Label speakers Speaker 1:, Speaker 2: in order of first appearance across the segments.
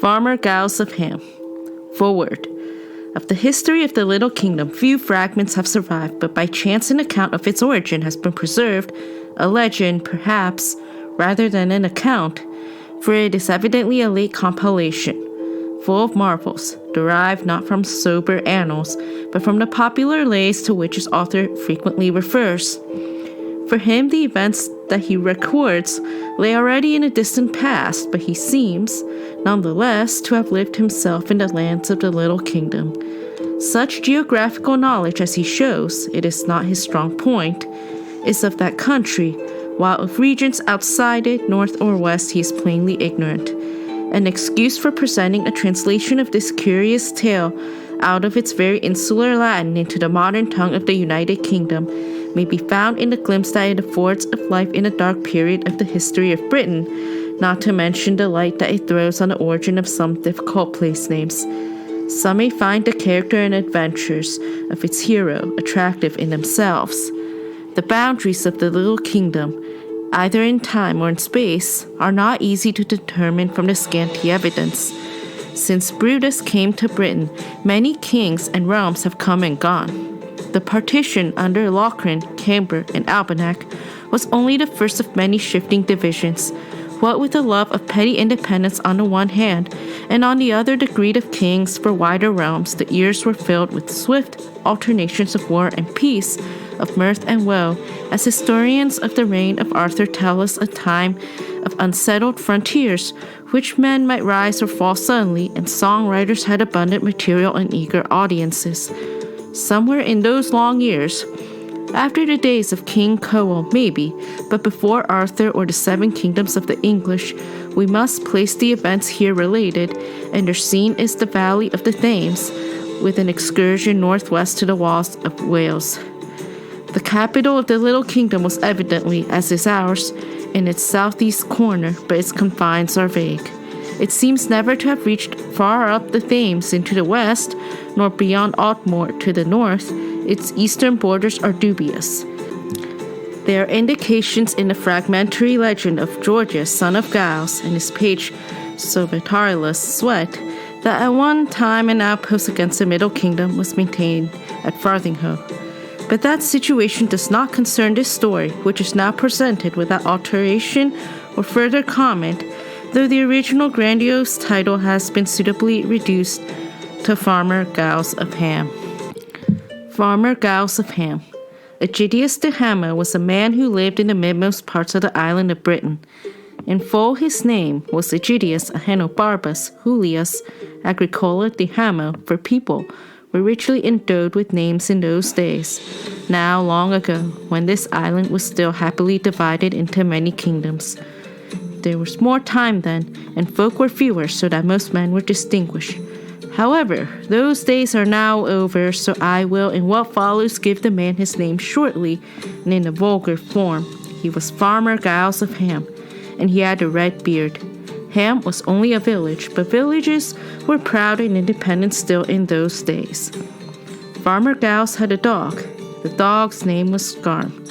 Speaker 1: Farmer Giles of Ham. Foreword. Of the history of the Little Kingdom, few fragments have survived, but by chance an account of its origin has been preserved, a legend, perhaps, rather than an account, for it is evidently a late compilation, full of marvels, derived not from sober annals, but from the popular lays to which its author frequently refers. For him, the events that he records lay already in a distant past, but he seems, nonetheless, to have lived himself in the lands of the Little Kingdom. Such geographical knowledge as he shows, it is not his strong point, is of that country, while of regions outside it, north or west, he is plainly ignorant. An excuse for presenting a translation of this curious tale out of its very insular Latin into the modern tongue of the United Kingdom may be found in the glimpse that it affords of life in a dark period of the history of Britain, not to mention the light that it throws on the origin of some difficult place names. Some may find the character and adventures of its hero attractive in themselves. The boundaries of the Little Kingdom, either in time or in space, are not easy to determine from the scanty evidence. Since Brutus came to Britain, many kings and realms have come and gone. The partition under Lochran, Camber, and Albinac was only the first of many shifting divisions, what with the love of petty independence on the one hand, and on the other the greed of kings for wider realms. The years were filled with swift alternations of war and peace, of mirth and woe, as historians of the reign of Arthur tell us, a time of unsettled frontiers, which men might rise or fall suddenly, and songwriters had abundant material and eager audiences. Somewhere in those long years, after the days of King Coel, maybe, but before Arthur or the 7 kingdoms of the English, we must place the events here related, and their scene is the valley of the Thames, with an excursion northwest to the walls of Wales. The capital of the Little Kingdom was evidently, as is ours, in its southeast corner, but its confines are vague. It seems never to have reached far up the Thames into the west, nor beyond Altmore to the north. Its eastern borders are dubious. There are indications in the fragmentary legend of Georgius, son of Giles, and his page Sovetarlus Sweat, that at one time an outpost against the Middle Kingdom was maintained at Farthinghoe. But that situation does not concern this story, which is now presented without alteration or further comment, though the original grandiose title has been suitably reduced to Farmer Giles of Ham. Farmer Giles of Ham. Aegidius de Hamo was a man who lived in the midmost parts of the island of Britain. In full, his name was Aegidius Ahenobarbus Julius Agricola de Hamo, for people were richly endowed with names in those days, now long ago, when this island was still happily divided into many kingdoms. There was more time then, and folk were fewer, so that most men were distinguished. However, those days are now over, so I will in what follows give the man his name shortly and in a vulgar form. He was Farmer Giles of Ham, and he had a red beard. Ham was only a village, but villages were proud and independent still in those days. Farmer Giles had a dog. The dog's name was Garm.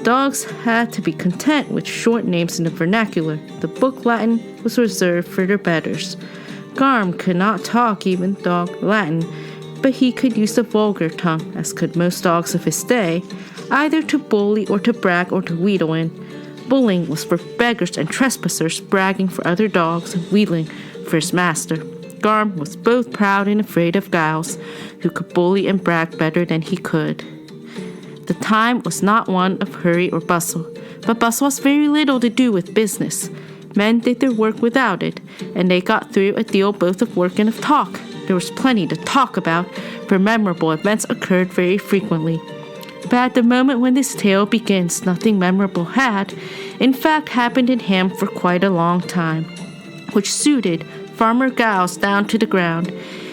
Speaker 1: Dogs had to be content with short names in the vernacular. The book Latin was reserved for their betters. Garm could not talk even dog Latin, but he could use the vulgar tongue, as could most dogs of his day, either to bully or to brag or to wheedle in. Bullying was for beggars and trespassers, bragging for other dogs and wheedling for his master. Garm was both proud and afraid of Giles, who could bully and brag better than he could. The time was not one of hurry or bustle, but bustle has very little to do with business. Men did their work without it, and they got through a deal both of work and of talk. There was plenty to talk about, for memorable events occurred very frequently. But at the moment when this tale begins, nothing memorable had, in fact, happened in Ham for quite a long time, which suited Farmer Giles down to the ground.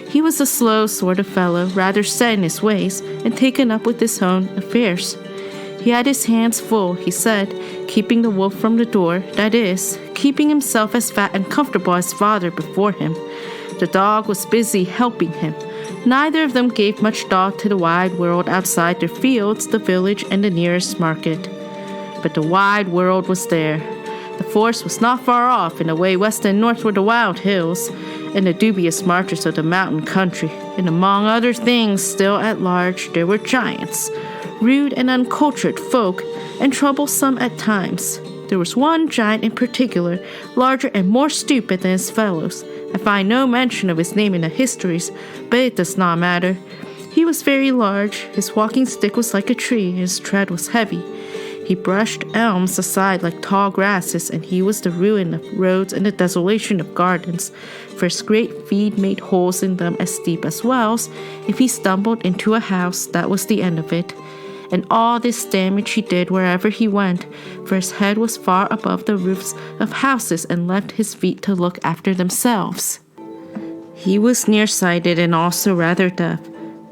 Speaker 1: He was a slow sort of fellow, rather set in his ways, and taken up with his own affairs. He had his hands full, he said, keeping the wolf from the door, that is, keeping himself as fat and comfortable as father before him. The dog was busy helping him. Neither of them gave much thought to the wide world outside their fields, the village, and the nearest market. But the wide world was there. The forest was not far off, and away west and north were the wild hills and the dubious marches of the mountain country. And among other things still at large, there were giants, rude and uncultured folk, and troublesome at times. There was one giant in particular, larger and more stupid than his fellows. I find no mention of his name in the histories, but it does not matter. He was very large, his walking stick was like a tree, and his tread was heavy. He brushed elms aside like tall grasses, and he was the ruin of roads and the desolation of gardens, for his great feet made holes in them as deep as wells. If he stumbled into a house, that was the end of it. And all this damage he did wherever he went, for his head was far above the roofs of houses and left his feet to look after themselves. He was nearsighted and also rather deaf.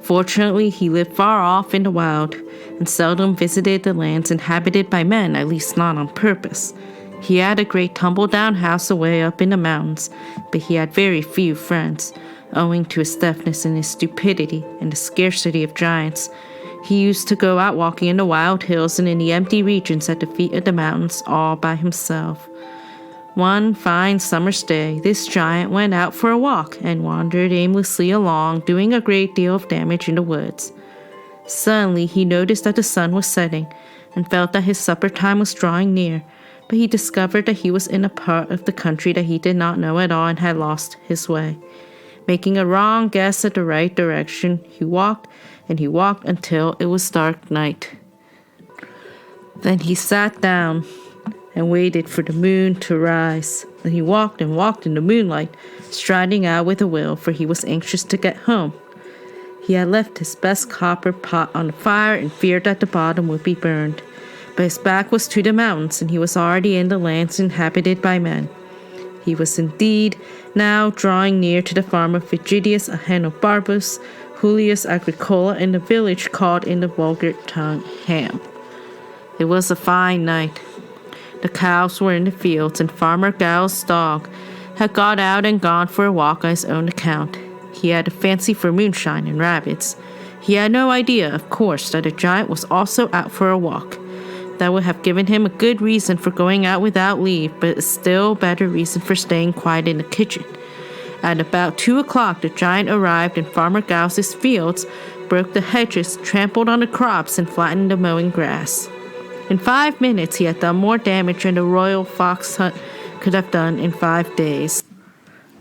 Speaker 1: Fortunately, he lived far off in the wild, and seldom visited the lands inhabited by men, at least not on purpose. He had a great tumble-down house away up in the mountains, but he had very few friends, owing to his deafness and his stupidity and the scarcity of giants. He used to go out walking in the wild hills and in the empty regions at the feet of the mountains all by himself. One fine summer's day, this giant went out for a walk and wandered aimlessly along, doing a great deal of damage in the woods. Suddenly, he noticed that the sun was setting and felt that his supper time was drawing near, but he discovered that he was in a part of the country that he did not know at all and had lost his way. Making a wrong guess at the right direction, he walked until it was dark night. Then he sat down and waited for the moon to rise. Then he walked and walked in the moonlight, striding out with a will, for he was anxious to get home. He had left his best copper pot on the fire and feared that the bottom would be burned. But his back was to the mountains, and he was already in the lands inhabited by men. He was indeed now drawing near to the farm of Vigidius Ahenobarbus, Julius Agricola, in the village called in the vulgar tongue Ham. It was a fine night. The cows were in the fields, and Farmer Giles' dog had got out and gone for a walk on his own account. He had a fancy for moonshine and rabbits. He had no idea, of course, that a giant was also out for a walk. That would have given him a good reason for going out without leave, but a still better reason for staying quiet in the kitchen. At about 2 o'clock, the giant arrived in Farmer Giles' fields, broke the hedges, trampled on the crops, and flattened the mowing grass. In 5 minutes, he had done more damage than the royal fox hunt could have done in 5 days.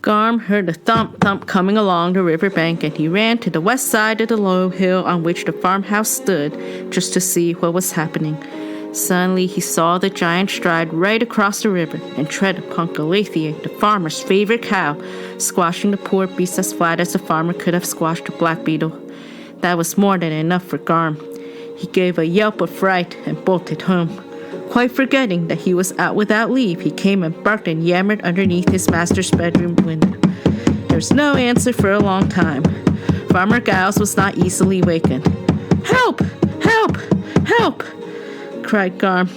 Speaker 1: Garm heard a thump-thump coming along the river bank, and he ran to the west side of the low hill on which the farmhouse stood, just to see what was happening. Suddenly, he saw the giant stride right across the river and tread upon Galathea, the farmer's favorite cow, squashing the poor beast as flat as the farmer could have squashed a black beetle. That was more than enough for Garm. He gave a yelp of fright and bolted home. Quite forgetting that he was out without leave, he came and barked and yammered underneath his master's bedroom window. There was no answer for a long time. Farmer Giles was not easily wakened. "Help! Help! Help!" cried Garm.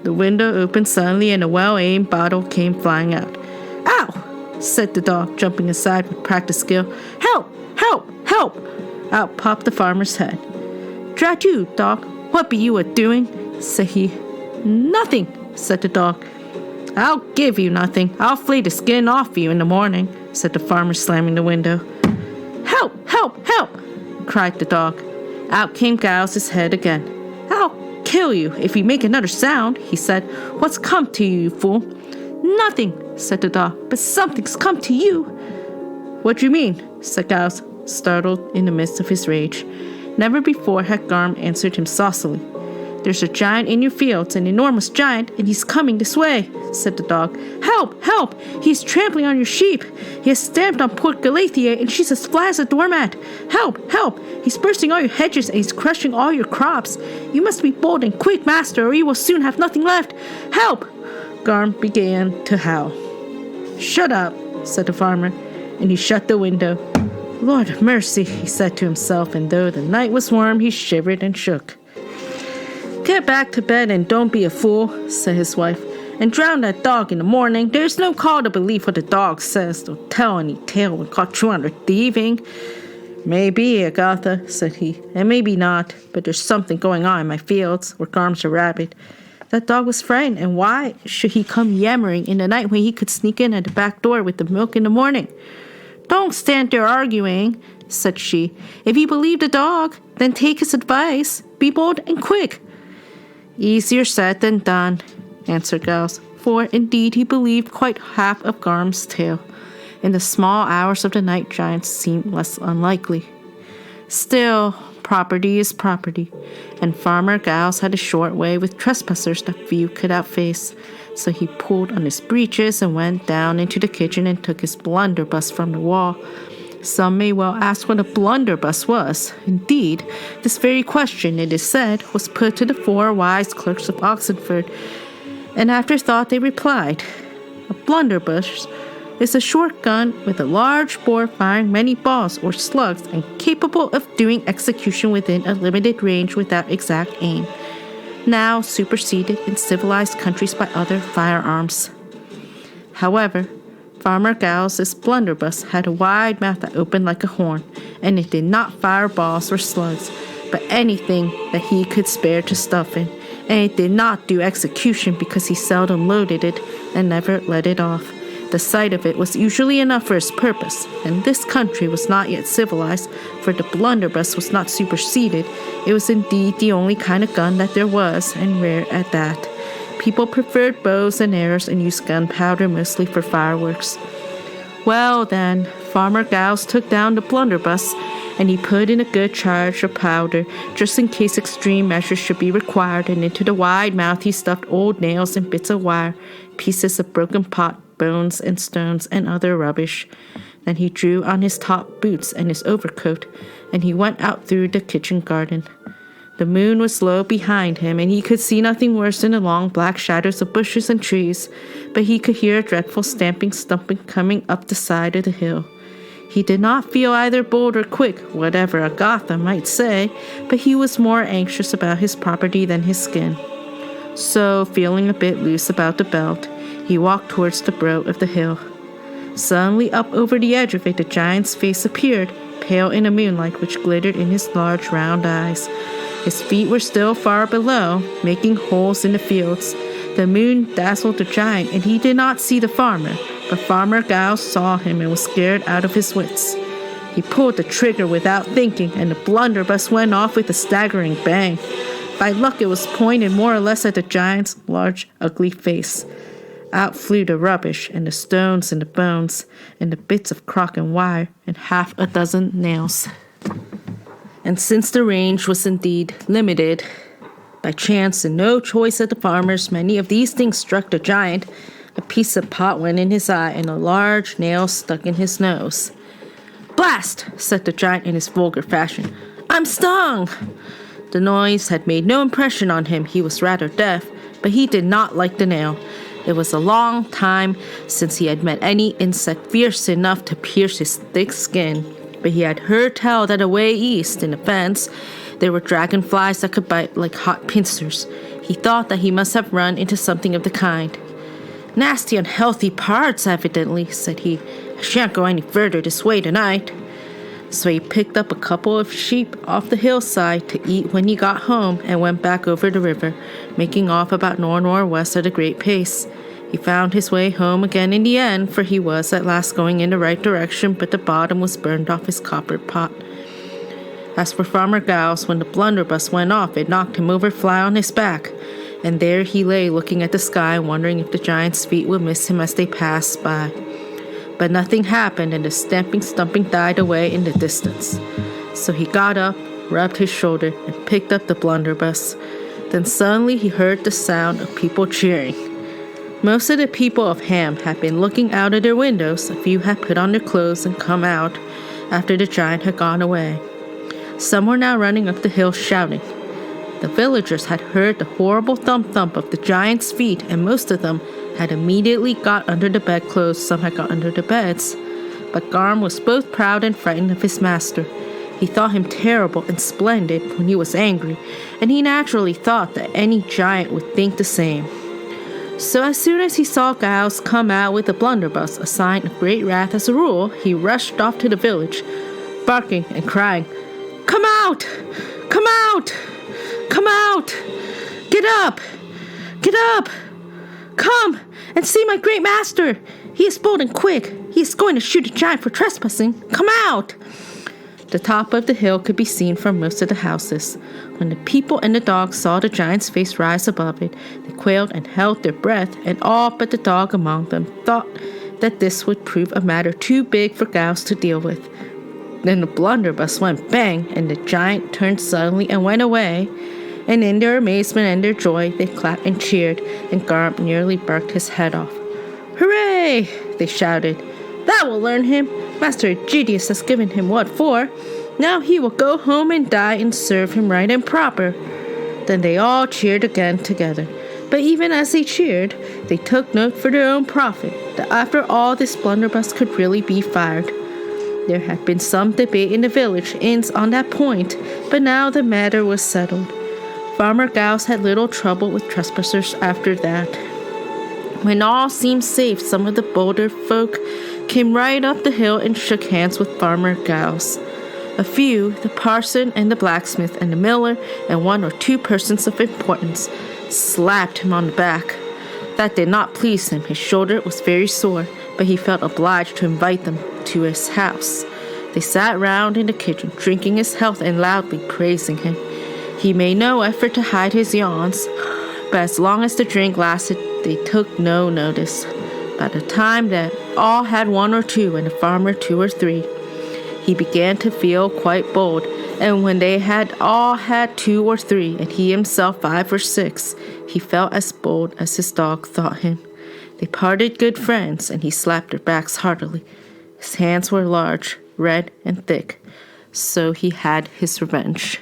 Speaker 1: The window opened suddenly and a well-aimed bottle came flying out. "Ow!" said the dog, jumping aside with practiced skill. "Help! Help! Help!" Out popped the farmer's head. "Drat you, dog, what be you a-doing?" said he. "Nothing," said the dog. "I'll give you nothing. I'll flay the skin off you in the morning," said the farmer, slamming the window. "Help! Help! Help!" cried the dog. Out came Giles' head again. "I'll kill you if you make another sound," he said. "What's come to you, you fool?" "Nothing," said the dog, "but something's come to you." "What do you mean?" said Giles, startled in the midst of his rage. Never before had Garm answered him saucily. "There's a giant in your fields, an enormous giant, and he's coming this way," said the dog. "Help! Help! He's trampling on your sheep. He has stamped on poor Galathea, and she's as flat as a doormat. Help! Help! He's bursting all your hedges, and he's crushing all your crops. You must be bold and quick, master, or you will soon have nothing left. Help!" Garm began to howl. "Shut up," said the farmer, and he shut the window. "Lord of mercy," he said to himself, and though the night was warm, he shivered and shook. "Get back to bed and don't be a fool," said his wife, "and drown that dog in the morning. There's no call to believe what the dog says. Don't tell any tale when caught you under thieving." "Maybe, Agatha," said he, "and maybe not, but there's something going on in my fields, where Garm's a rabbit. That dog was frightened, and why should he come yammering in the night when he could sneak in at the back door with the milk in the morning? Don't stand there arguing, said she. If you believe the dog, then take his advice. Be bold and quick. Easier said than done, answered Giles, for indeed he believed quite half of Garm's tale. In the small hours of the night, giants seemed less unlikely. Still, property is property, and Farmer Giles had a short way with trespassers that few could outface. So he pulled on his breeches and went down into the kitchen and took his blunderbuss from the wall. Some may well ask what a blunderbuss was. Indeed, this very question, it is said, was put to the 4 wise clerks of Oxenford, and after thought they replied, a blunderbuss is a short gun with a large bore firing many balls or slugs and capable of doing execution within a limited range without exact aim, now superseded in civilized countries by other firearms. However, Farmer Giles' blunderbuss had a wide mouth that opened like a horn, and it did not fire balls or slugs, but anything that he could spare to stuff in, and it did not do execution because he seldom loaded it and never let it off. The sight of it was usually enough for his purpose, and this country was not yet civilized, for the blunderbuss was not superseded. It was indeed the only kind of gun that there was, and rare at that. People preferred bows and arrows and used gunpowder mostly for fireworks. Well, then, Farmer Giles took down the blunderbuss, and he put in a good charge of powder, just in case extreme measures should be required, and into the wide mouth he stuffed old nails and bits of wire, pieces of broken pot, bones and stones, and other rubbish. Then he drew on his top boots and his overcoat, and he went out through the kitchen garden. The moon was low behind him, and he could see nothing worse than the long black shadows of bushes and trees, but he could hear a dreadful stamping, stumping coming up the side of the hill. He did not feel either bold or quick, whatever a Gotham might say, but he was more anxious about his property than his skin. So, feeling a bit loose about the belt, he walked towards the brow of the hill. Suddenly, up over the edge of it, the giant's face appeared, pale in the moonlight which glittered in his large round eyes. His feet were still far below, making holes in the fields. The moon dazzled the giant, and he did not see the farmer, but Farmer Giles saw him and was scared out of his wits. He pulled the trigger without thinking, and the blunderbuss went off with a staggering bang. By luck, it was pointed more or less at the giant's large, ugly face. Out flew the rubbish, and the stones and the bones, and the bits of crock and wire, and half a dozen nails. And since the range was indeed limited, by chance and no choice of the farmers, many of these things struck the giant. A piece of pot went in his eye, and a large nail stuck in his nose. "Blast!" said the giant in his vulgar fashion. "I'm stung!" The noise had made no impression on him. He was rather deaf, but he did not like the nail. It was a long time since he had met any insect fierce enough to pierce his thick skin. But he had heard tell that away east, in the fens, there were dragonflies that could bite like hot pincers. He thought that he must have run into something of the kind. "Nasty, unhealthy parts, evidently," said he. "I shan't go any further this way tonight." So he picked up a couple of sheep off the hillside to eat when he got home and went back over the river, making off about north-northwest at a great pace. He found his way home again in the end, for he was at last going in the right direction, but the bottom was burned off his copper pot. As for Farmer Giles, when the blunderbuss went off, it knocked him over flat on his back, and there he lay looking at the sky, wondering if the giant's feet would miss him as they passed by. But nothing happened, and the stamping, stumping died away in the distance. So he got up, rubbed his shoulder, and picked up the blunderbuss. Then suddenly he heard the sound of people cheering. Most of the people of Ham had been looking out of their windows. A few had put on their clothes and come out after the giant had gone away. Some were now running up the hill shouting. The villagers had heard the horrible thump-thump of the giant's feet, and most of them had immediately got under the bedclothes. Some had got under the beds. But Garm was both proud and frightened of his master. He thought him terrible and splendid when he was angry, and he naturally thought that any giant would think the same. So as soon as he saw Giles come out with a blunderbuss, a sign of great wrath as a rule, he rushed off to the village, barking and crying, "Come out! Come out! Come out! Get up! Get up! Come and see my great master! He is bold and quick. He is going to shoot a giant for trespassing. Come out! The top of the hill could be seen from most of the houses. When the people and the dog saw the giant's face rise above it, they quailed and held their breath, and all but the dog among them thought that this would prove a matter too big for Giles to deal with. Then the blunderbuss went bang, and the giant turned suddenly and went away. And in their amazement and their joy, they clapped and cheered, and Garm nearly barked his head off. Hooray! They shouted. That will learn him. Master Egidius has given him what for. Now he will go home and die and serve him right and proper. Then they all cheered again together. But even as they cheered, they took note for their own profit that after all this blunderbuss could really be fired. There had been some debate in the village inns on that point, but now the matter was settled. Farmer Giles had little trouble with trespassers after that. When all seemed safe, some of the bolder folk came right up the hill and shook hands with Farmer Giles. A few, the parson and the blacksmith and the miller and one or two persons of importance, slapped him on the back. That did not please him. His shoulder was very sore, but he felt obliged to invite them to his house. They sat round in the kitchen, drinking his health and loudly praising him. He made no effort to hide his yawns, but as long as the drink lasted, they took no notice. By the time that all had one or two and the farmer two or three, he began to feel quite bold, and when they had all had two or three, and he himself 5 or 6, he felt as bold as his dog thought him. They parted good friends, and he slapped their backs heartily. His hands were large, red, and thick, so he had his revenge.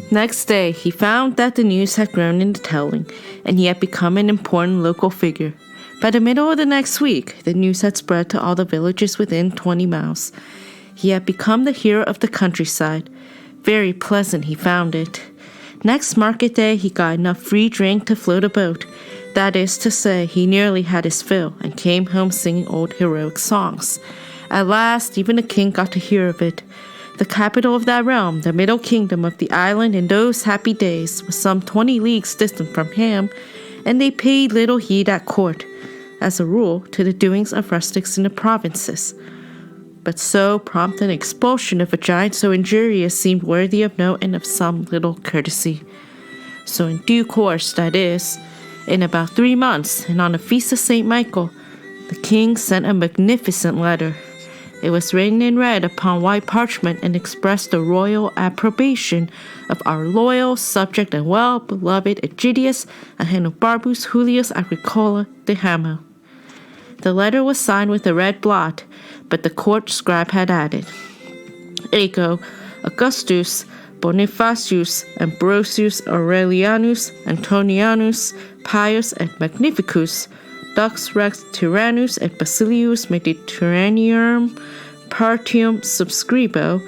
Speaker 1: Next day, he found that the news had grown in the telling, and he had become an important local figure. By the middle of the next week, the news had spread to all the villages within 20 miles. He had become the hero of the countryside. Very pleasant he found it. Next market day, he got enough free drink to float a boat. That is to say, he nearly had his fill, and came home singing old heroic songs. At last, even the king got to hear of it. The capital of that realm, the middle kingdom of the island in those happy days, was some 20 leagues distant from him, and they paid little heed at court, as a rule, to the doings of rustics in the provinces. But so prompt an expulsion of a giant so injurious seemed worthy of note and of some little courtesy. So in due course, that is, in about 3 months, and on the feast of St. Michael, the king sent a magnificent letter. It was written in red upon white parchment and expressed the royal approbation of our loyal subject and well-beloved Egidius Ahenobarbus Julius Agricola de Hamo. The letter was signed with a red blot, but the court scribe had added, Ego, Augustus, Bonifacius, Ambrosius, Aurelianus, Antonianus, Pius, and Magnificus, Dux Rex Tyrannus et Basilius Mediterraneum Partium Subscribo,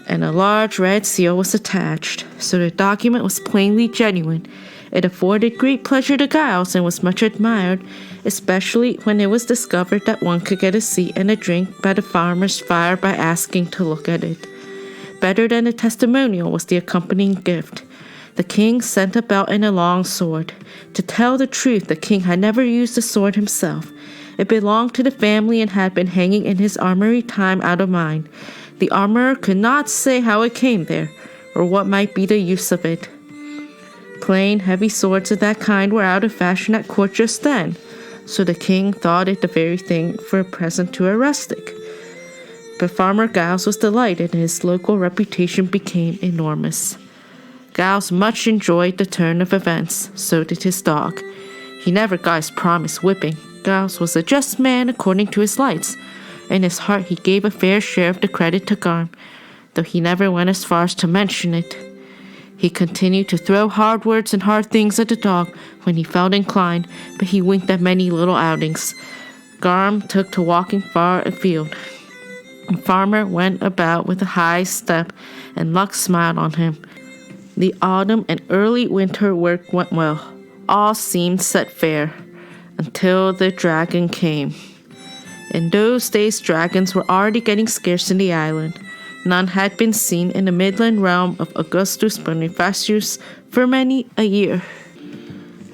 Speaker 1: and a large red seal was attached, so the document was plainly genuine. It afforded great pleasure to Giles and was much admired, especially when it was discovered that one could get a seat and a drink by the farmer's fire by asking to look at it. Better than a testimonial was the accompanying gift. The king sent a belt and a long sword. To tell the truth, the king had never used the sword himself. It belonged to the family and had been hanging in his armory time out of mind. The armorer could not say how it came there, or what might be the use of it. Plain, heavy swords of that kind were out of fashion at court just then, so the king thought it the very thing for a present to a rustic. But Farmer Giles was delighted, and his local reputation became enormous. Giles much enjoyed the turn of events, so did his dog. He never got his promised whipping. Giles was a just man according to his lights. In his heart he gave a fair share of the credit to Garm, though he never went as far as to mention it. He continued to throw hard words and hard things at the dog when he felt inclined, but he winked at many little outings. Garm took to walking far afield. The farmer went about with a high step, and luck smiled on him. The autumn and early winter work went well. All seemed set fair, until the dragon came. In those days, dragons were already getting scarce in the island. None had been seen in the midland realm of Augustus Bonifacius for many a year.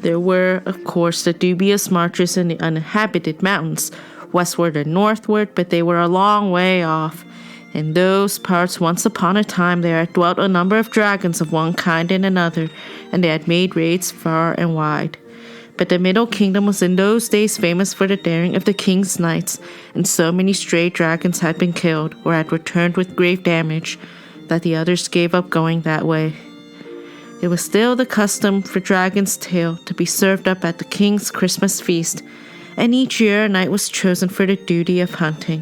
Speaker 1: There were, of course, the dubious marches in the uninhabited mountains, westward and northward, but they were a long way off. In those parts, once upon a time, there had dwelt a number of dragons of one kind and another, and they had made raids far and wide. But the Middle Kingdom was in those days famous for the daring of the king's knights, and so many stray dragons had been killed, or had returned with grave damage, that the others gave up going that way. It was still the custom for Dragon's Tail to be served up at the king's Christmas feast, and each year a knight was chosen for the duty of hunting.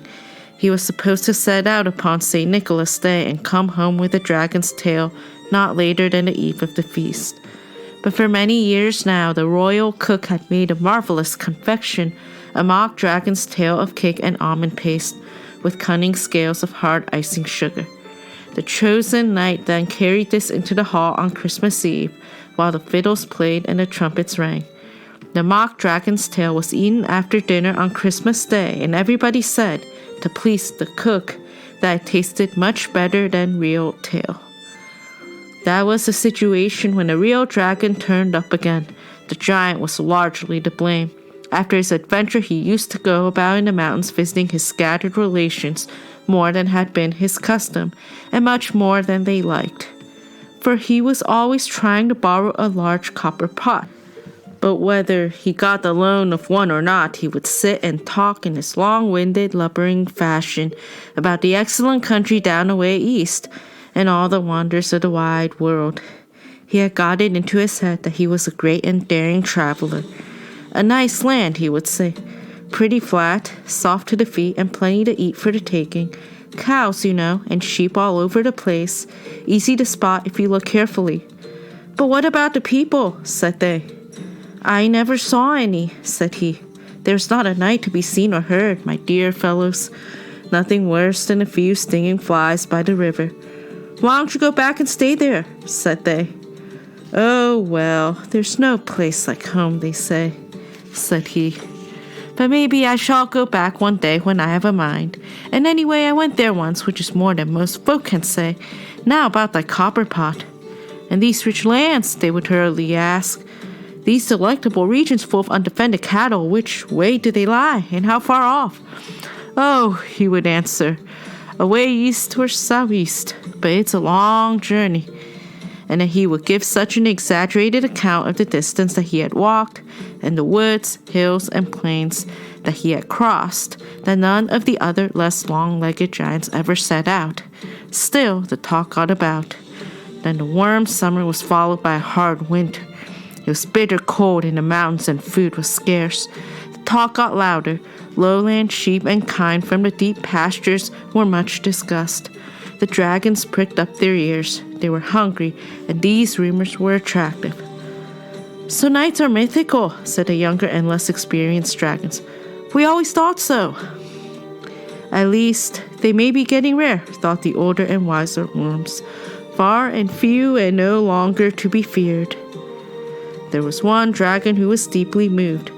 Speaker 1: He was supposed to set out upon St. Nicholas' Day and come home with a dragon's tail not later than the eve of the feast. But for many years now, the royal cook had made a marvelous confection, a mock dragon's tail of cake and almond paste, with cunning scales of hard icing sugar. The chosen knight then carried this into the hall on Christmas Eve, while the fiddles played and the trumpets rang. The mock dragon's tail was eaten after dinner on Christmas Day, and everybody said, to please the cook, that it tasted much better than real tail. That was the situation when the real dragon turned up again. The giant was largely to blame. After his adventure, he used to go about in the mountains visiting his scattered relations more than had been his custom, and much more than they liked. For he was always trying to borrow a large copper pot. But whether he got the loan of one or not, he would sit and talk in his long-winded, lubbering fashion about the excellent country down away east, and all the wonders of the wide world. He had got it into his head that he was a great and daring traveler. A nice land, he would say, pretty flat, soft to the feet, and plenty to eat for the taking. Cows, you know, and sheep all over the place, easy to spot if you look carefully. But what about the people? Said they. I never saw any, said he. There's not a night to be seen or heard, my dear fellows. Nothing worse than a few stinging flies by the river. Why don't you go back and stay there? Said they. Oh, well, there's no place like home, they say, said he. But maybe I shall go back one day when I have a mind. And anyway, I went there once, which is more than most folk can say. Now about thy copper pot. And these rich lands, they would hurriedly ask. These delectable regions full of undefended cattle, which way do they lie, and how far off? Oh, he would answer, away east or southeast, but it's a long journey. And then he would give such an exaggerated account of the distance that he had walked, and the woods, hills, and plains that he had crossed, that none of the other less long-legged giants ever set out. Still, the talk got about. Then the warm summer was followed by a hard winter. It was bitter cold in the mountains and food was scarce. The talk got louder. Lowland sheep and kine from the deep pastures were much discussed. The dragons pricked up their ears. They were hungry, and these rumors were attractive. So knights are mythical, said the younger and less experienced dragons. We always thought so. At least, they may be getting rare, thought the older and wiser worms. Far and few and no longer to be feared. There was one dragon who was deeply moved.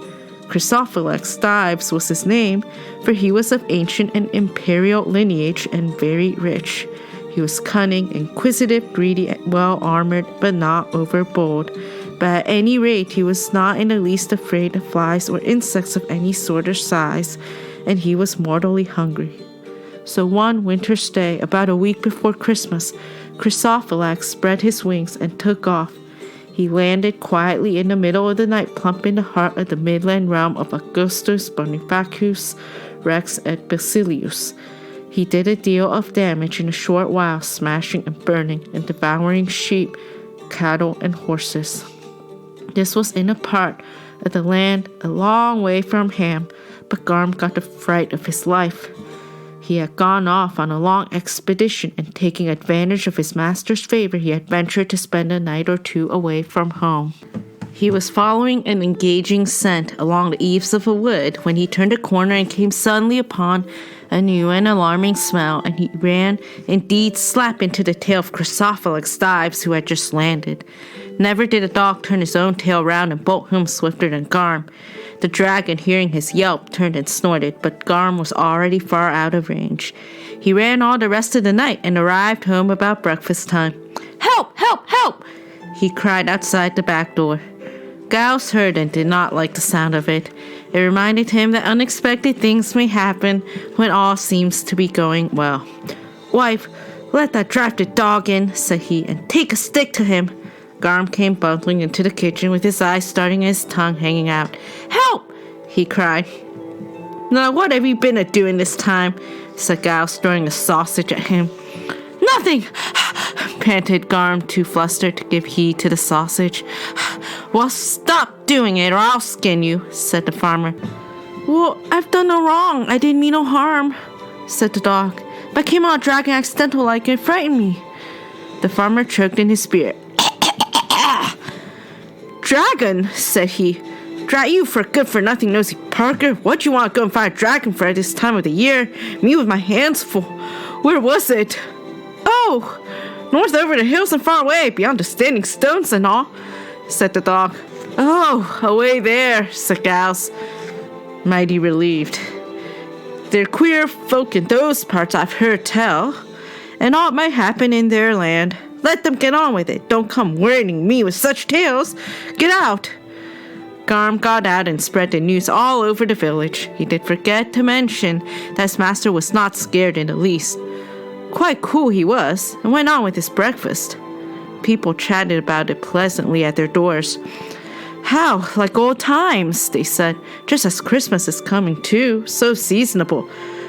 Speaker 1: Chrysophylax Dives was his name, for he was of ancient and imperial lineage and very rich. He was cunning, inquisitive, greedy, well-armored, but not overbold. But at any rate, he was not in the least afraid of flies or insects of any sort or size, and he was mortally hungry. So one winter's day, about a week before Christmas, Chrysophylax spread his wings and took off. He landed quietly in the middle of the night, plump in the heart of the midland realm of Augustus Bonifacius Rex et Basilius. He did a deal of damage in a short while, smashing and burning and devouring sheep, cattle, and horses. This was in a part of the land a long way from Ham, but Garm got the fright of his life. He had gone off on a long expedition, and taking advantage of his master's favor, he had ventured to spend a night or two away from home. He was following an engaging scent along the eaves of a wood when he turned a corner and came suddenly upon a new and alarming smell, and he ran, indeed, slap into the tail of Chrysophylax Dives, who had just landed. Never did a dog turn his own tail round and bolt home swifter than Garm. The dragon, hearing his yelp, turned and snorted, but Garm was already far out of range. He ran all the rest of the night and arrived home about breakfast time. "Help! Help! Help!" he cried outside the back door. Giles heard and did not like the sound of it. It reminded him that unexpected things may happen when all seems to be going well. "Wife, let that drafted dog in," said he, "and take a stick to him." Garm came bundling into the kitchen with his eyes starting and his tongue hanging out. "Help!" he cried. "Now what have you been a-doing this time?" said Giles, throwing a sausage at him. "Nothing!" panted Garm, too flustered to give heed to the sausage. "Well, stop doing it or I'll skin you," said the farmer. "Well, I've done no wrong. I didn't mean no harm," said the dog. "But I came on a dragon accidental like and frightened me." The farmer choked in his spirit. "Dragon," said he. "Drat you for a good-for-nothing nosy Parker. What you want to go and find a dragon for at this time of the year? Me with my hands full. Where was it?" "Oh, north over the hills and far away, beyond the standing stones and all," said the dog. "Oh, away there," said Giles, mighty relieved. "They're queer folk in those parts, I've heard tell, and aught might happen in their land. Let them get on with it. Don't come worrying me with such tales. Get out." Garm got out and spread the news all over the village. He did forget to mention that his master was not scared in the least. Quite cool he was, and went on with his breakfast. People chatted about it pleasantly at their doors. "How like old times," they said, "just as Christmas is coming too, so seasonable.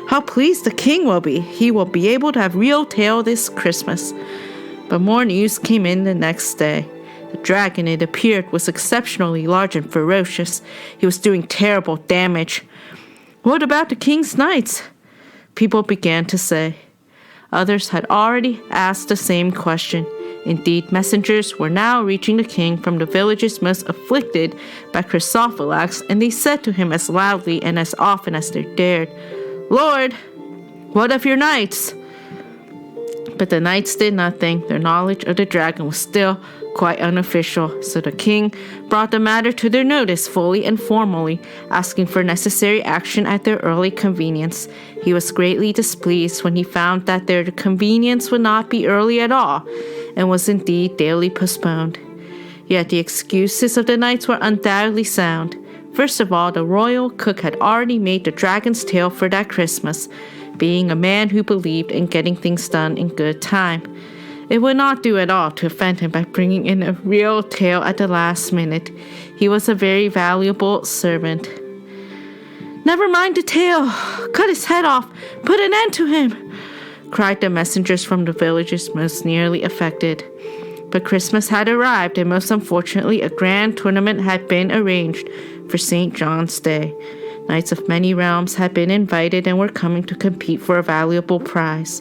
Speaker 1: How pleased the king will be. He will be able to have real tale this Christmas." But more news came in the next day. The dragon, it appeared, was exceptionally large and ferocious. He was doing terrible damage. "What about the king's knights?" people began to say. Others had already asked the same question. Indeed, messengers were now reaching the king from the villages most afflicted by Chrysophylax, and they said to him as loudly and as often as they dared, "Lord, what of your knights?" But the knights did nothing. Their knowledge of the dragon was still quite unofficial, so the king brought the matter to their notice fully and formally, asking for necessary action at their early convenience. He was greatly displeased when he found that their convenience would not be early at all, and was indeed daily postponed. Yet the excuses of the knights were undoubtedly sound. First of all, the royal cook had already made the dragon's tail for that Christmas, being a man who believed in getting things done in good time. It would not do at all to offend him by bringing in a real tail at the last minute. He was a very valuable servant. "Never mind the tail. Cut his head off. Put an end to him," cried the messengers from the villages most nearly affected. But Christmas had arrived, and most unfortunately a grand tournament had been arranged for St. John's Day. Knights of many realms had been invited and were coming to compete for a valuable prize.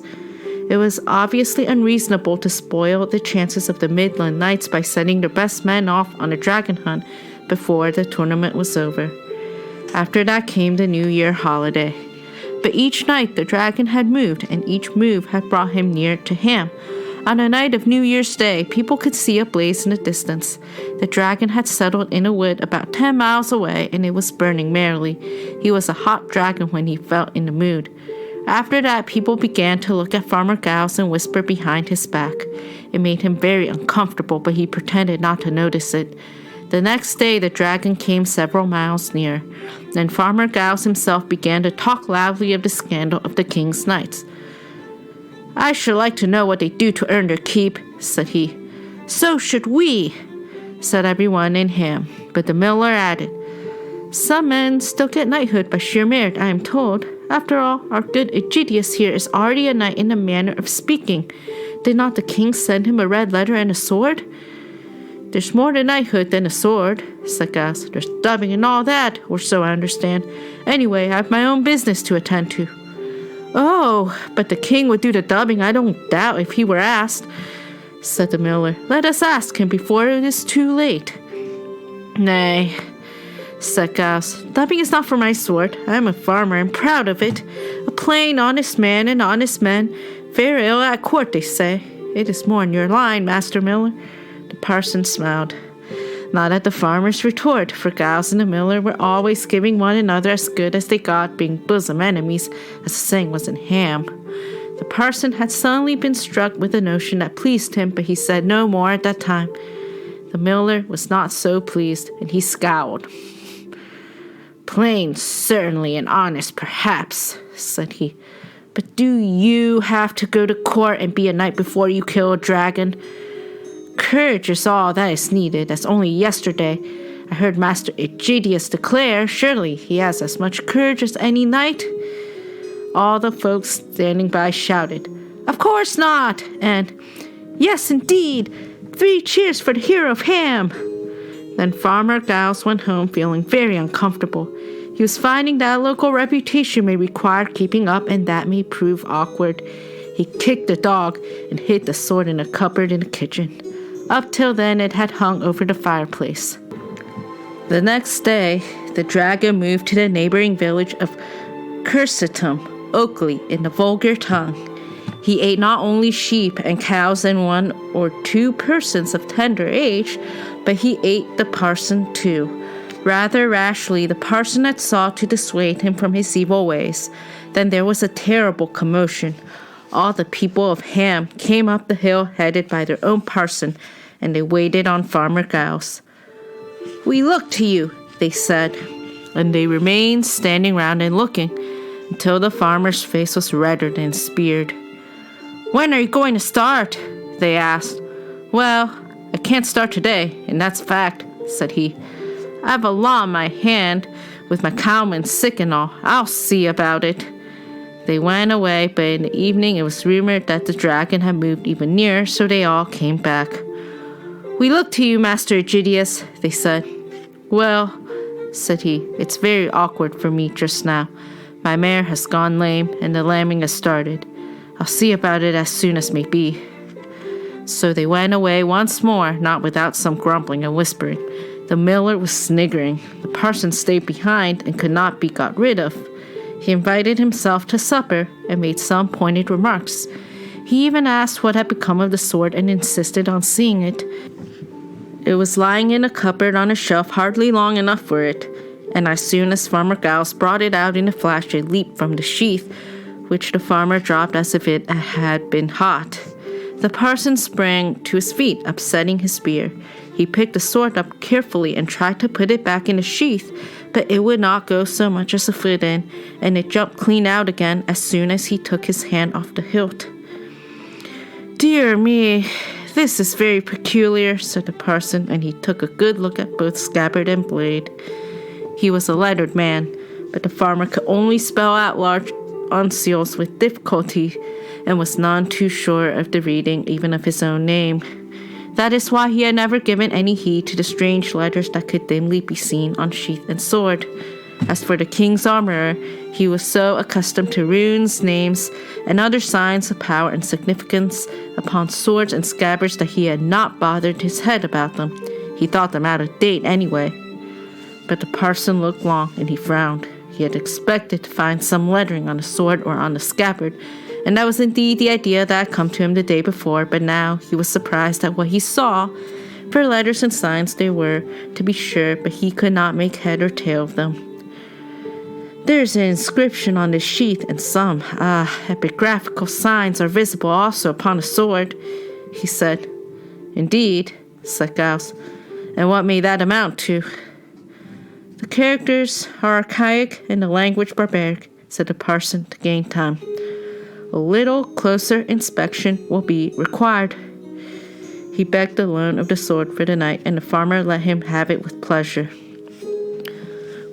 Speaker 1: It was obviously unreasonable to spoil the chances of the Midland Knights by sending their best men off on a dragon hunt before the tournament was over. After that came the New Year holiday. But each night the dragon had moved, and each move had brought him near to Ham. On the night of New Year's Day, people could see a blaze in the distance. The dragon had settled in a wood about 10 miles away, and it was burning merrily. He was a hot dragon when he felt in the mood. After that, people began to look at Farmer Giles and whisper behind his back. It made him very uncomfortable, but he pretended not to notice it. The next day, the dragon came several miles near. Then Farmer Giles himself began to talk loudly of the scandal of the king's knights. "I should like to know what they do to earn their keep," said he. "So should we," said everyone in Ham. But the miller added, "Some men still get knighthood by sheer merit, I am told. After all, our good Egidius here is already a knight in the manner of speaking. Did not the king send him a red letter and a sword?" "There's more to knighthood than a sword," said Giles. "There's dubbing and all that, or so I understand. Anyway, I have my own business to attend to." "Oh, but the king would do the dubbing, I don't doubt, if he were asked," said the miller. "Let us ask him before it is too late." "Nay," said Giles. "Dubbing is not for my sort. I am a farmer and proud of it. A plain, honest man and honest men fare ill at court, they say. It is more in your line, Master Miller." The parson smiled, not at the farmer's retort, for Giles and the miller were always giving one another as good as they got, being bosom enemies, as the saying was in Ham. The parson had suddenly been struck with a notion that pleased him, but he said no more at that time. The miller was not so pleased, and he scowled. "Plain, certainly, and honest, perhaps," said he. "But do you have to go to court and be a knight before you kill a dragon? Courage is all that is needed, as only yesterday I heard Master Aegidius declare. Surely he has as much courage as any knight." All the folks standing by shouted, "Of course not!" and "Yes, indeed! 3 cheers for the hero of Ham!" Then Farmer Giles went home feeling very uncomfortable. He was finding that a local reputation may require keeping up, and that may prove awkward. He kicked the dog and hid the sword in a cupboard in the kitchen. Up till then, it had hung over the fireplace. The next day, the dragon moved to the neighboring village of Cursitum, Oakley in the vulgar tongue. He ate not only sheep and cows and 1 or 2 persons of tender age, but he ate the parson too. Rather rashly, the parson had sought to dissuade him from his evil ways. Then there was a terrible commotion. All the people of Ham came up the hill headed by their own parson, and they waited on Farmer Giles. "We look to you," they said, and they remained standing round and looking until the farmer's face was redder than his beard. "When are you going to start?" they asked. "Well, I can't start today, and that's a fact," said he. "I have a law in my hand, with my cowman sick and all. I'll see about it." They went away, but in the evening it was rumored that the dragon had moved even nearer, so they all came back. "We look to you, Master Aegidius," they said. "Well," said he, "it's very awkward for me just now. My mare has gone lame, and the lambing has started. I'll see about it as soon as may be." So they went away once more, not without some grumbling and whispering. The miller was sniggering. The parson stayed behind and could not be got rid of. He invited himself to supper and made some pointed remarks. He even asked what had become of the sword and insisted on seeing it. It was lying in a cupboard on a shelf hardly long enough for it, and as soon as Farmer Giles brought it out in a flash, it leaped from the sheath, which the farmer dropped as if it had been hot. The parson sprang to his feet, upsetting his spear. He picked the sword up carefully and tried to put it back in the sheath, but it would not go so much as a foot in, and it jumped clean out again as soon as he took his hand off the hilt. "Dear me, this is very peculiar," said the parson, and he took a good look at both scabbard and blade. He was a lettered man, but the farmer could only spell out large uncials with difficulty, and was none too sure of the reading even of his own name. That is why he had never given any heed to the strange letters that could dimly be seen on sheath and sword. As for the king's armorer, he was so accustomed to runes, names, and other signs of power and significance upon swords and scabbards that he had not bothered his head about them. He thought them out of date anyway. But the parson looked long, and he frowned. He had expected to find some lettering on the sword or on the scabbard, and that was indeed the idea that had come to him the day before, but now he was surprised at what he saw. For letters and signs they were, to be sure, but he could not make head or tail of them. "There's an inscription on this sheath, and some, epigraphical signs are visible also upon the sword," he said. "Indeed," said Giles. "And what may that amount to?" "The characters are archaic and the language barbaric," said the parson to gain time. "A little closer inspection will be required." He begged the loan of the sword for the night, and the farmer let him have it with pleasure.